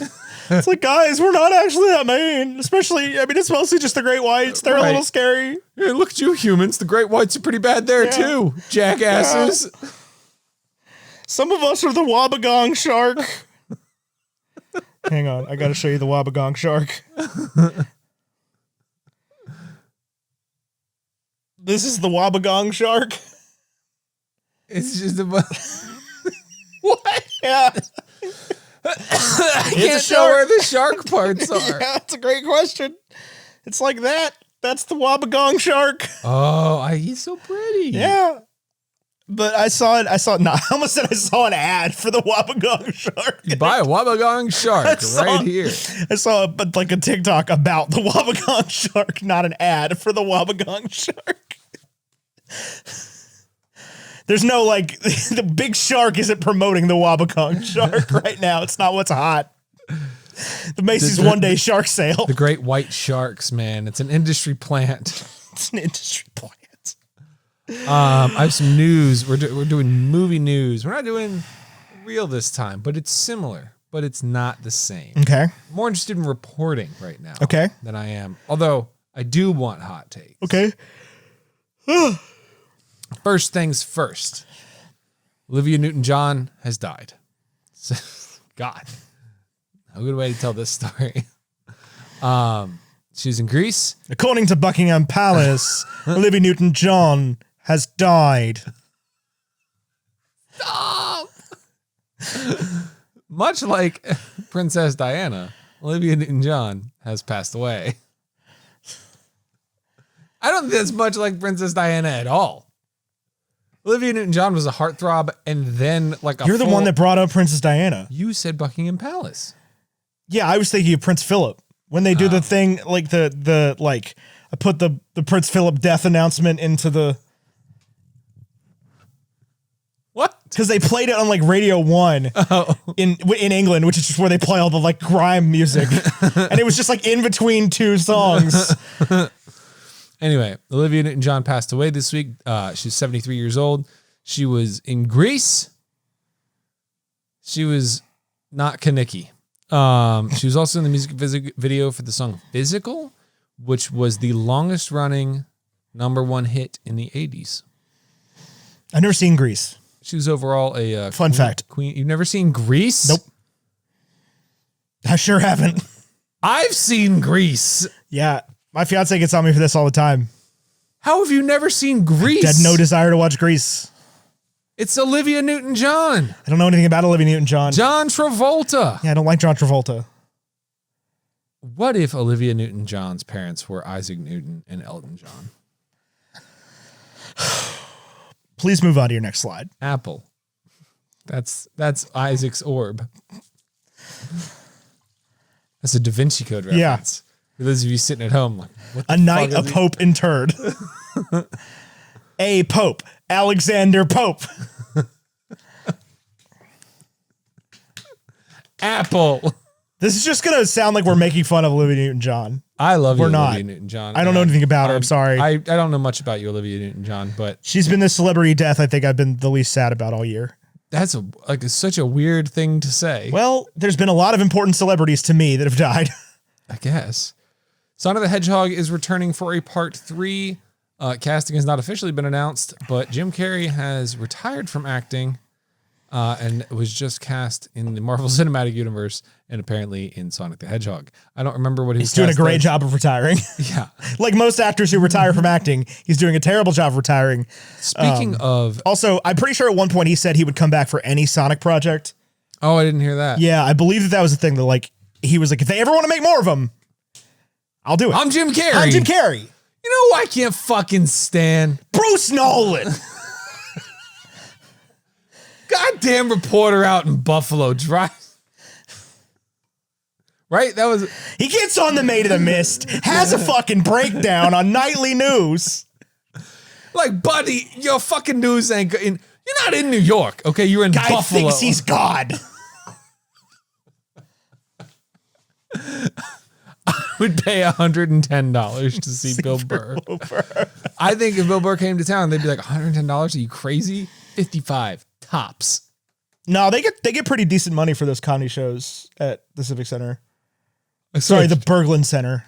It's like, guys, we're not actually that mean. Especially, I mean, it's mostly just the great whites. They're a little scary. Yeah, look at you humans. The great whites are pretty bad there too. Jackasses. Yeah. Some of us are the Wabagong shark. Hang on. I got to show you the Wabagong shark. This is the Wabagong shark. It's just a... What? Yeah. I can't tell where the shark parts are. Yeah, that's a great question. It's like that. That's the Wabagong shark. Oh, he's so pretty. Yeah. But I saw I almost said I saw an ad for the Wabagong shark. You buy a Wabagong shark right here. I saw a TikTok about the Wabagong shark, not an ad for the Wabagong shark. There's no like the big shark isn't promoting the Wabagong shark right now. It's not what's hot. The Macy's one-day shark sale. The great white sharks, man. It's an industry plant. It's an industry plant. I have some news. We're doing movie news. We're not doing real this time, but it's similar, but it's not the same. Okay. I'm more interested in reporting right now. Okay. Than I am. Although I do want hot takes. Okay. First things first. Olivia Newton-John has died. God. No good way to tell this story. She's in Greece. According to Buckingham Palace, Olivia Newton-John has died. Stop! Much like Princess Diana, Olivia Newton-John has passed away. I don't think that's much like Princess Diana at all. Olivia Newton-John was a heartthrob, and then like You're the one that brought up Princess Diana. You said Buckingham Palace. Yeah, I was thinking of Prince Philip when they do the thing like the like I put the Prince Philip death announcement into the. What? Because they played it on like Radio 1 in England, which is just where they play all the like grime music, and it was just like in between two songs. Anyway, Olivia Newton-John passed away this week. She's 73 years old. She was in Greece. She was not Kaniki. She was also in the music video for the song Physical, which was the longest running #1 hit in the 80s. I've never seen Grease. She was overall a fun fact. Queen. You've never seen Grease? Nope. I sure haven't. I've seen Grease. Yeah. My fiance gets on me for this all the time. How have you never seen Grease? Had no desire to watch Grease. It's Olivia Newton-John. I don't know anything about Olivia Newton-John. John Travolta. Yeah, I don't like John Travolta. What if Olivia Newton-John's parents were Isaac Newton and Elton John? Please move on to your next slide. Apple. That's Isaac's orb. That's a Da Vinci Code reference. Yeah. For those of you sitting at home, like, what the A knight, a fuck is pope interred. A pope. Alexander Pope. Apple. This is just going to sound like we're making fun of Olivia Newton-John. I love you, We're not. Olivia Newton-John. I don't know anything about her. I'm sorry. I don't know much about you, Olivia Newton-John, but She's been the celebrity death I think I've been the least sad about all year. that's it's such a weird thing to say. Well, there's been a lot of important celebrities to me that have died. I guess. Sonic the Hedgehog is returning for a part 3. Casting has not officially been announced, but Jim Carrey has retired from acting and was just cast in the Marvel Cinematic Universe and apparently in Sonic the Hedgehog. I don't remember what He's doing a great job of retiring. Yeah. Like most actors who retire from acting, he's doing a terrible job of retiring. Speaking of... Also, I'm pretty sure at one point he said he would come back for any Sonic project. Oh, I didn't hear that. Yeah, I believe that was the thing that like, he was like, if they ever want to make more of them, I'll do it. I'm Jim Carrey. I'm Jim Carrey. You know who I can't fucking stand? Bruce Nolan. Goddamn reporter out in Buffalo Drive. Right? That was... He gets on the Maid of the Mist, has a fucking breakdown on nightly news. Like, buddy, your fucking news anchor in... You're not in New York, okay? You're in Guy Buffalo. thinks he's God. I would pay $110 to see Bill Burr. I think if Bill Burr came to town, they'd be like, $110? Are you crazy? 55 tops. No, they get pretty decent money for those comedy shows at the Civic Center. Sorry, the Berglund Center.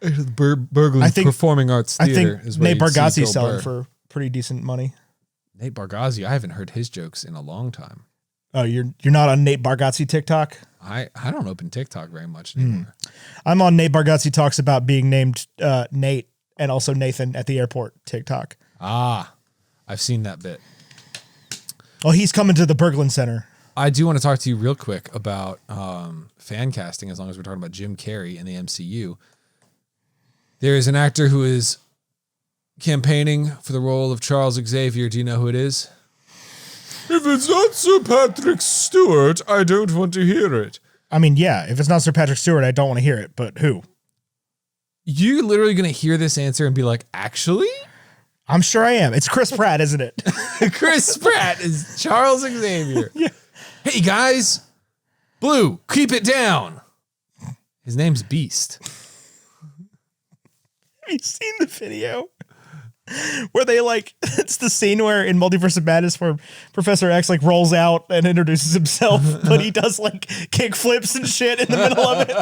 Berglund Performing Arts Theater. I think Nate Bargatze's selling for pretty decent money. Nate Bargatze, I haven't heard his jokes in a long time. Oh, you're not on Nate Bargatze TikTok? I don't open TikTok very much anymore. I'm on Nate Bargatze talks about being named Nate and also Nathan at the airport TikTok. Ah, I've seen that bit. Oh, he's coming to the Berglund Center. I do want to talk to you real quick about fan casting, as long as we're talking about Jim Carrey in the MCU. There is an actor who is campaigning for the role of Charles Xavier. Do you know who it is? If it's not Sir Patrick Stewart, I don't want to hear it. I mean, yeah, if it's not Sir Patrick Stewart, I don't want to hear it, but who? You're literally going to hear this answer and be like, actually? I'm sure I am. It's Chris Pratt, isn't it? Chris Pratt is Charles Xavier. Yeah. Hey, guys. Blue, keep it down. His name's Beast. Have you seen the video? Where they like, it's the scene where in Multiverse of Madness where Professor X like rolls out and introduces himself, but he does like kick flips and shit in the middle of it.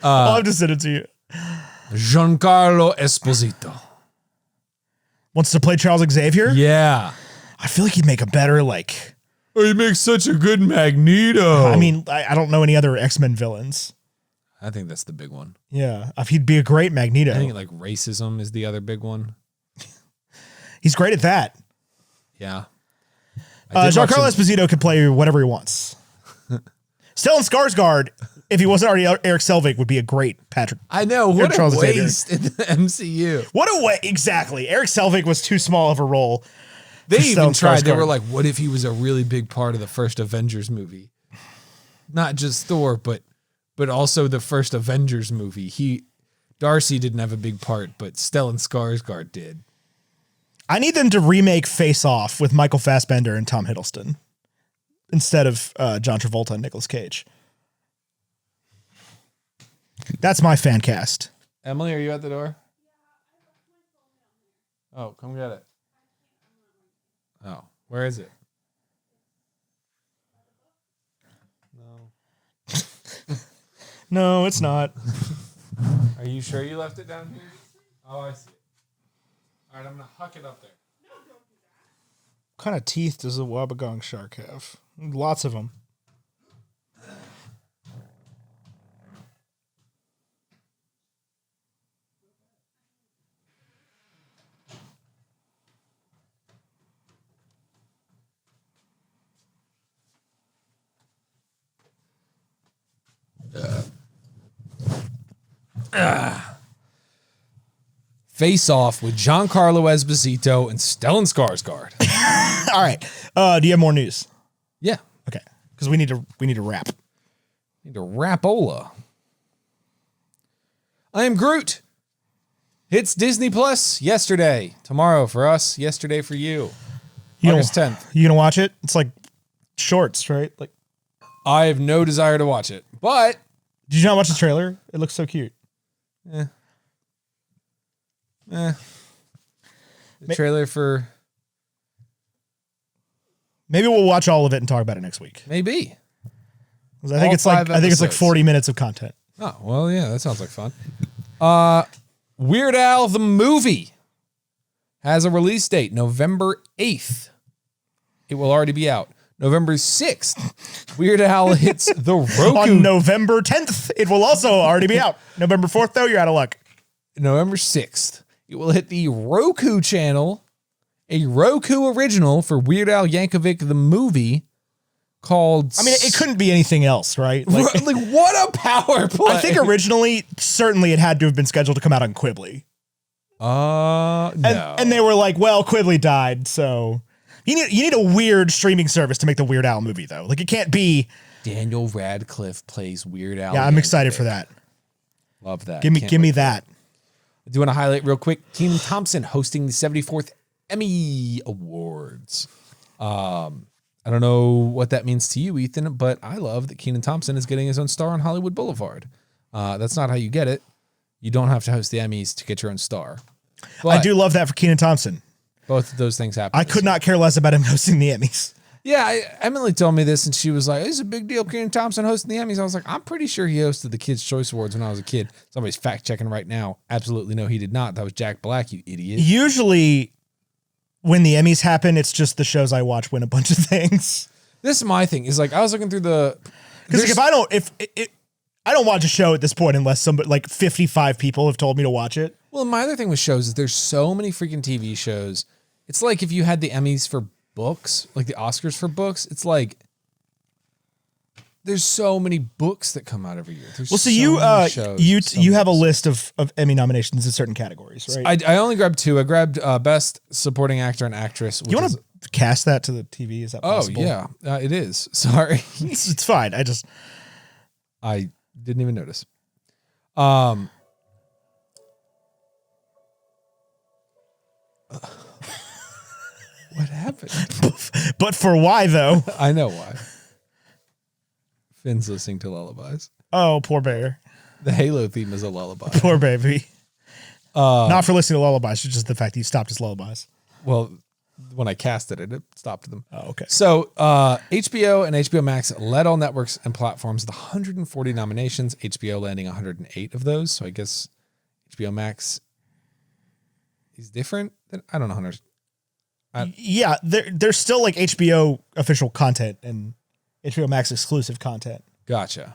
I'll have to send it to you. Giancarlo Esposito. Wants to play Charles Xavier? Yeah. I feel like he'd make a better like... Oh, he makes such a good Magneto. I mean, I don't know any other X-Men villains. I think that's the big one. Yeah, he'd be a great Magneto. I think like racism is the other big one. He's great at that. Yeah. Giancarlo Esposito can play whatever he wants. Stellan Skarsgård, if he wasn't already Eric Selvig, would be a great Patrick. I know. What a waste in the MCU. What a way. Exactly. Eric Selvig was too small of a role. They even tried. They were like, what if he was a really big part of the first Avengers movie? Not just Thor, but also the first Avengers movie. Darcy didn't have a big part, but Stellan Skarsgård did. I need them to remake Face Off with Michael Fassbender and Tom Hiddleston instead of John Travolta and Nicolas Cage. That's my fan cast. Emily, are you at the door? Oh, come get it. Oh, where is it? No. No, it's not. Are you sure you left it down here? Oh, I see it. All right, I'm going to huck it up there. What kind of teeth does a Wabagong shark have? Lots of them. Face Off with Giancarlo Esposito and Stellan Skarsgård. All right. Do you have more news? Yeah. Okay. Because we need to wrap. Need to rapola. I Am Groot. Hits Disney Plus yesterday. Tomorrow for us. Yesterday for you. August 10th. You gonna watch it? It's like shorts, right? Like I have no desire to watch it, but did you not watch the trailer? It looks so cute. The trailer for maybe we'll watch all of it and talk about it next week. maybe. I think it's like 40 minutes of content. Oh, well, yeah, that sounds like fun. Weird Al the movie has a release date, November 8th. It will already be out. November 6th, Weird Al hits the Roku. On November 10th, it will also already be out. November 4th, though, you're out of luck. November 6th, it will hit the Roku channel, a Roku original for Weird Al Yankovic the movie called... I mean, it couldn't be anything else, right? Like what a power play. I think originally, certainly it had to have been scheduled to come out on Quibbly. No. And they were like, well, Quibbly died, so... You need a weird streaming service to make the Weird Al movie, though. Like, it can't be... Daniel Radcliffe plays Weird Al. Yeah, I'm excited for that. Love that. Give me that. I do want to highlight real quick, Kenan Thompson hosting the 74th Emmy Awards. I don't know what that means to you, Ethan, but I love that Kenan Thompson is getting his own star on Hollywood Boulevard. That's not how you get it. You don't have to host the Emmys to get your own star. But I do love that for Kenan Thompson. Both of those things happen. I could not care less about him hosting the Emmys. Yeah, Emily told me this, and she was like, "It's a big deal, Kenan Thompson hosting the Emmys." I was like, "I'm pretty sure he hosted the Kids' Choice Awards when I was a kid." Somebody's fact checking right now. Absolutely no, he did not. That was Jack Black, you idiot. Usually, when the Emmys happen, it's just the shows I watch win a bunch of things. This is my thing. Is like I was looking through the because if I don't watch a show at this point unless somebody like 55 people have told me to watch it. Well, my other thing with shows is there's so many freaking TV shows. It's like if you had the Emmys for books, like the Oscars for books, it's like there's so many books that come out every year. There's well, so you have a list of Emmy nominations in certain categories, right? I only grabbed two. I grabbed Best Supporting Actor and Actress. You want to cast that to the TV? Is that possible? Oh, yeah. It is. Sorry. It's fine. I didn't even notice. What happened? But for why, though? I know why. Finn's listening to lullabies. Oh, poor bear. The Halo theme is a lullaby. Poor baby. Not for listening to lullabies, just the fact that you stopped his lullabies. Well, when I casted it, it stopped them. Oh, okay. So HBO and HBO Max led all networks and platforms with 140 nominations, HBO landing 108 of those. So I guess HBO Max is different. I don't know. Yeah, there's still like HBO official content and HBO Max exclusive content. Gotcha.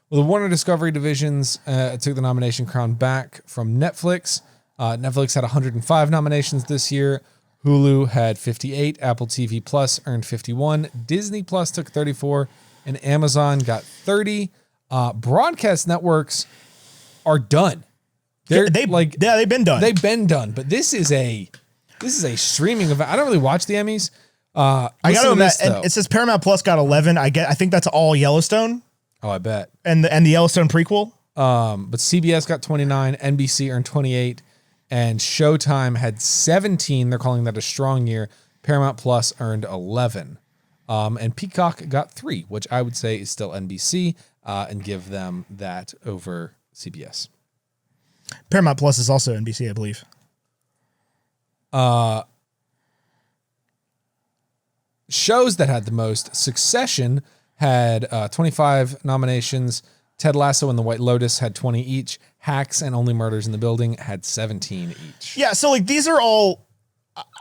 Well, the Warner Discovery divisions took the nomination crown back from Netflix. Netflix had 105 nominations this year. Hulu had 58. Apple TV Plus earned 51. Disney Plus took 34. And Amazon got 30. Broadcast networks are done. They've been done. They've been done. But this is a streaming event. I don't really watch the Emmys. I got to admit, and it says Paramount Plus got 11. I think that's all Yellowstone. Oh, I bet. And the Yellowstone prequel. But CBS got 29. NBC earned 28. And Showtime had 17. They're calling that a strong year. Paramount Plus earned 11. And Peacock got 3, which I would say is still NBC, and give them that over CBS. Paramount Plus is also NBC, I believe. Shows that had the most: Succession had 25 nominations. Ted Lasso and The White Lotus had 20 each. Hacks and Only Murders in the Building had 17 each. Yeah, so like these are all.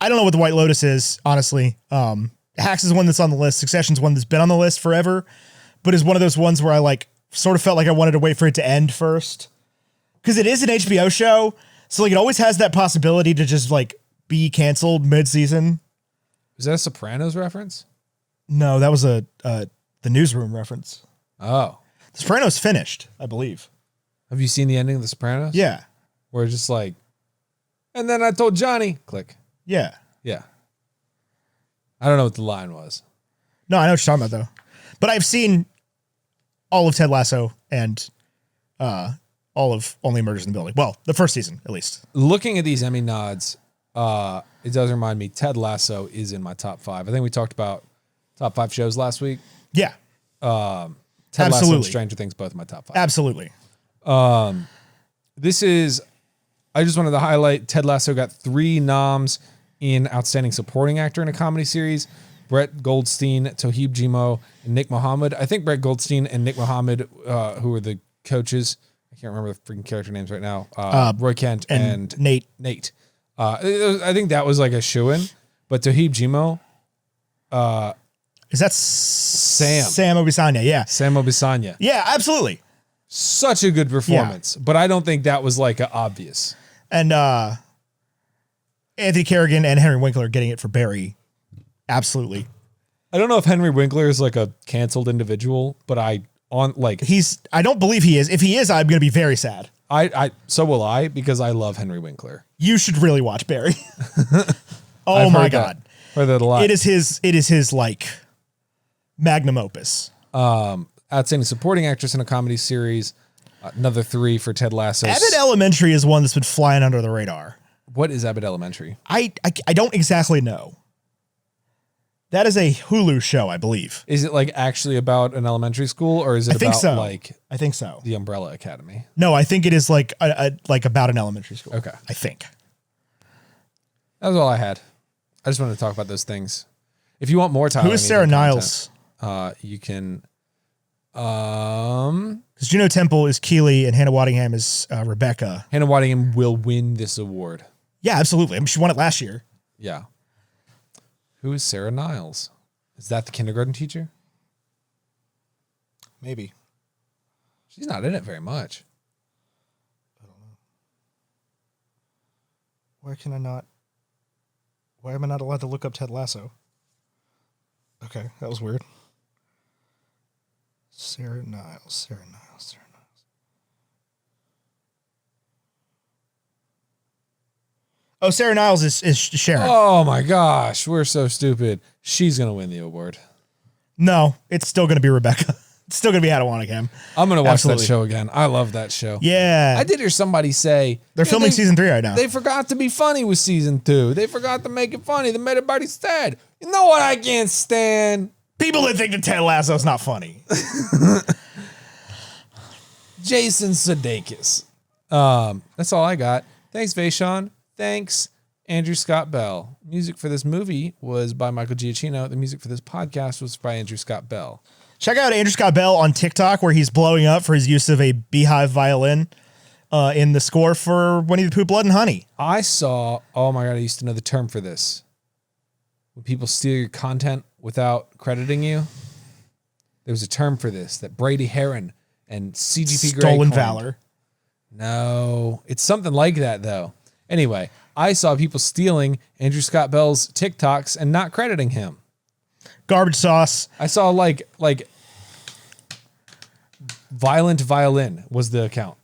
I don't know what The White Lotus is, honestly. Hacks is one that's on the list. Succession's one that's been on the list forever, but is one of those ones where I like sort of felt like I wanted to wait for it to end first. Because it is an HBO show, so like it always has that possibility to just like be canceled mid-season. Is that a Sopranos reference? No, that was the Newsroom reference. Oh. The Sopranos finished, I believe. Have you seen the ending of The Sopranos? Yeah. Where it's just like, and then I told Johnny, click. Yeah. Yeah. I don't know what the line was. No, I know what you're talking about, though. But I've seen all of Ted Lasso and all of Only Murders in the Building. Well, the first season, at least. Looking at these Emmy nods, it does remind me Ted Lasso is in my top 5. I think we talked about top 5 shows last week. Yeah. Ted Lasso and Stranger Things, both in my top 5. Absolutely. This is, I just wanted to highlight, Ted Lasso got 3 noms in Outstanding Supporting Actor in a Comedy Series. Brett Goldstein, Toheeb Jimo, and Nick Mohammed. I think Brett Goldstein and Nick Mohammed, who are the coaches, I can't remember the freaking character names right now. Roy Kent and Nate. I think that was like a shoo-in, but Toheeb Jimo. Is that Sam Obisanya? Yeah. Sam Obisanya. Yeah, absolutely. Such a good performance, but I don't think that was like a obvious. And Anthony Kerrigan and Henry Winkler getting it for Barry. Absolutely. I don't know if Henry Winkler is like a canceled individual, but I don't believe he is. If he is, I'm going to be very sad. So will I, because I love Henry Winkler. You should really watch Barry. Oh my God. Heard that a lot. It is his like magnum opus. Outstanding Supporting Actress in a Comedy Series. Another 3 for Ted Lasso. Abbott Elementary is one that's been flying under the radar. What is Abbott Elementary? I don't exactly know. That is a Hulu show, I believe. Is it like actually about an elementary school, or is it like I think so. The Umbrella Academy? No, I think it is like like about an elementary school. Okay. I think. That was all I had. I just wanted to talk about those things. If you want more time, who is Sarah Niles? You can. Because Juno Temple is Keeley and Hannah Waddingham is Rebecca. Hannah Waddingham will win this award. Yeah, absolutely. I mean, she won it last year. Yeah. Who is Sarah Niles? Is that the kindergarten teacher? Maybe. She's not in it very much. I don't know. Why am I not allowed to look up Ted Lasso? Okay, that was weird. Sarah Niles. Oh, Sarah Niles is Sharon. Oh my gosh, we're so stupid. She's going to win the award. No, it's still going to be Rebecca. It's still going to be Hannah Waddingham. I'm going to watch that show again. I love that show. Yeah. I did hear somebody say they're filming season 3 right now. They forgot to be funny with season 2. They forgot to make it funny. They made everybody sad. You know what I can't stand? People that think that Ted Lasso is not funny. Jason Sudeikis. That's all I got. Thanks, Vaishon. Thanks, Andrew Scott Bell. Music for this movie was by Michael Giacchino. The music for this podcast was by Andrew Scott Bell. Check out Andrew Scott Bell on TikTok, where he's blowing up for his use of a beehive violin in the score for Winnie the Pooh Blood and Honey. I saw, oh my God, I used to know the term for this. When people steal your content without crediting you, there was a term for this that Brady Heron and CGP Grey Stolen coined. valor. No, it's something like that, though. Anyway, I saw people stealing Andrew Scott Bell's TikToks and not crediting him. Garbage sauce. I saw like Violent Violin was the account.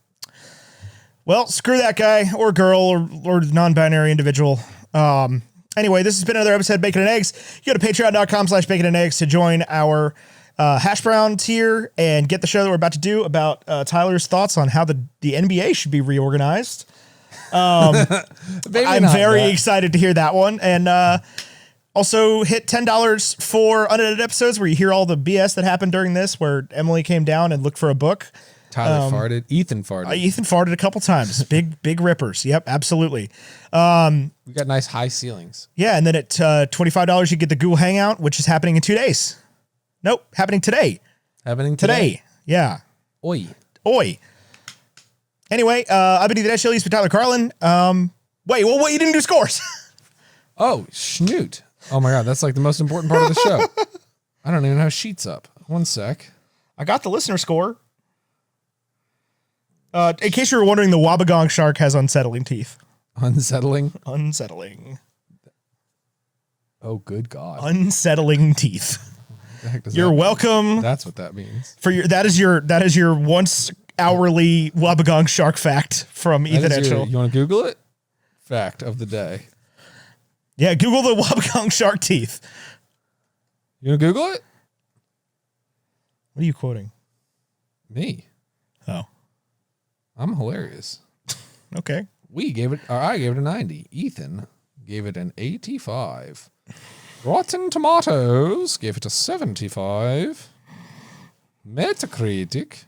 Well, screw that guy or girl or non-binary individual. Anyway, this has been another episode of Bacon and Eggs. You go to patreon.com/bacon and eggs to join our hash brown tier and get the show that we're about to do about Tyler's thoughts on how the NBA should be reorganized. I'm very excited to hear that one. And also hit $10 for unedited episodes where you hear all the BS that happened during this, where Emily came down and looked for a book. Tyler farted. Ethan farted. Ethan farted a couple times. Big rippers. Yep, absolutely. We got nice high ceilings. Yeah, and then at $25, you get the Google Hangout, which is happening in 2 days. Nope, happening today. Happening today. Yeah. Oi. Anyway, I've been Ethan Eschel. He's been Tyler Carlin. Wait, what? You didn't do scores. Oh, schnoot. Oh my God, that's like the most important part of the show. I don't even have sheets up. One sec. I got the listener score. In case you were wondering, the Wabagong shark has unsettling teeth. Unsettling? Oh, good God. Unsettling teeth. You're welcome. That's what that means. That is your once hourly Wabagong shark fact from Ethan Eschel. You want to Google it? Fact of the day. Yeah, Google the Wabagong shark teeth. You want to Google it? What are you quoting? Me. Oh. I'm hilarious. Okay. I gave it a 90. Ethan gave it an 85. Rotten Tomatoes gave it a 75. Metacritic,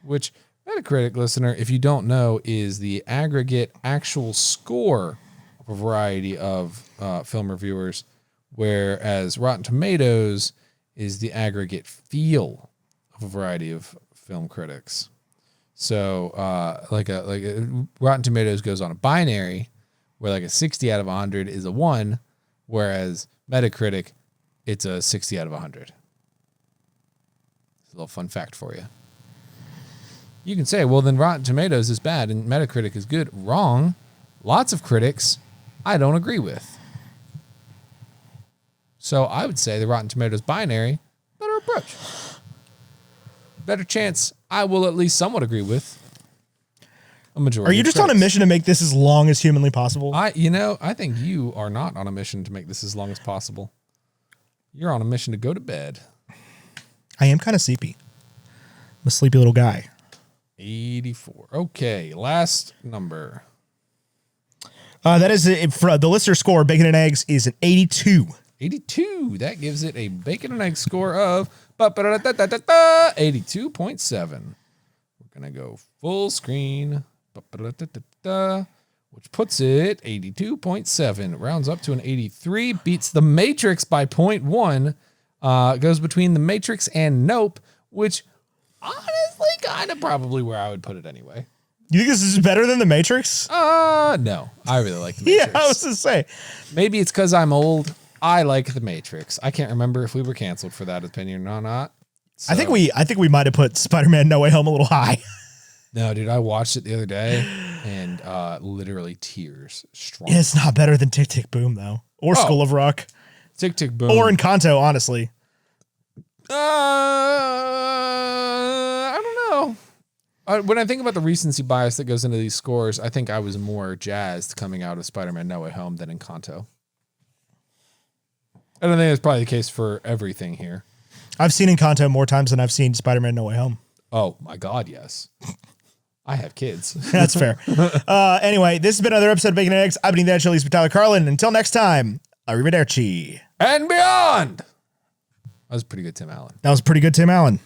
which Metacritic, listener, if you don't know, is the aggregate actual score of a variety of film reviewers, whereas Rotten Tomatoes is the aggregate feel of a variety of film critics. So, Rotten Tomatoes goes on a binary where like a 60 out of 100 is a 1, whereas Metacritic, it's a 60 out of 100. It's a little fun fact for you. You can say, well, then Rotten Tomatoes is bad and Metacritic is good. Wrong. Lots of critics I don't agree with. So I would say the Rotten Tomatoes binary, better approach. Better chance I will at least somewhat agree with a majority. Are you just on a mission to make this as long as humanly possible? I think you are not on a mission to make this as long as possible. You're on a mission to go to bed. I am kind of sleepy. I'm a sleepy little guy. 84. Okay, last number. That is for the listener score. Bacon and Eggs is an 82. 82. That gives it a Bacon and Egg score of 82.7. We're going to go full screen, which puts it 82.7. Rounds up to an 83. Beats The Matrix by 0.1. Goes between The Matrix and Nope, which honestly kind of probably where I would put it anyway. You think this is better than The Matrix? No. I really like The Matrix. Yeah, I was to say. Maybe it's because I'm old. I like The Matrix. I can't remember if we were canceled for that opinion or not. So. I think we might have put Spider-Man No Way Home a little high. No, dude, I watched it the other day and literally tears. Strong. Yeah, it's not better than Tick Tick Boom though, or School of Rock. Tick Tick Boom, or Encanto. Honestly, I don't know. When I think about the recency bias that goes into these scores, I think I was more jazzed coming out of Spider-Man No Way Home than Encanto. I don't think that's probably the case for everything here. I've seen Encanto more times than I've seen Spider-Man No Way Home. Oh my God, yes. I have kids. That's fair. Anyway, this has been another episode of Bacon and Eggs. I've been Ethan Eschel. He's been Tyler Carlin. Until next time, arrivederci. And beyond. That was pretty good, Tim Allen. That was pretty good, Tim Allen.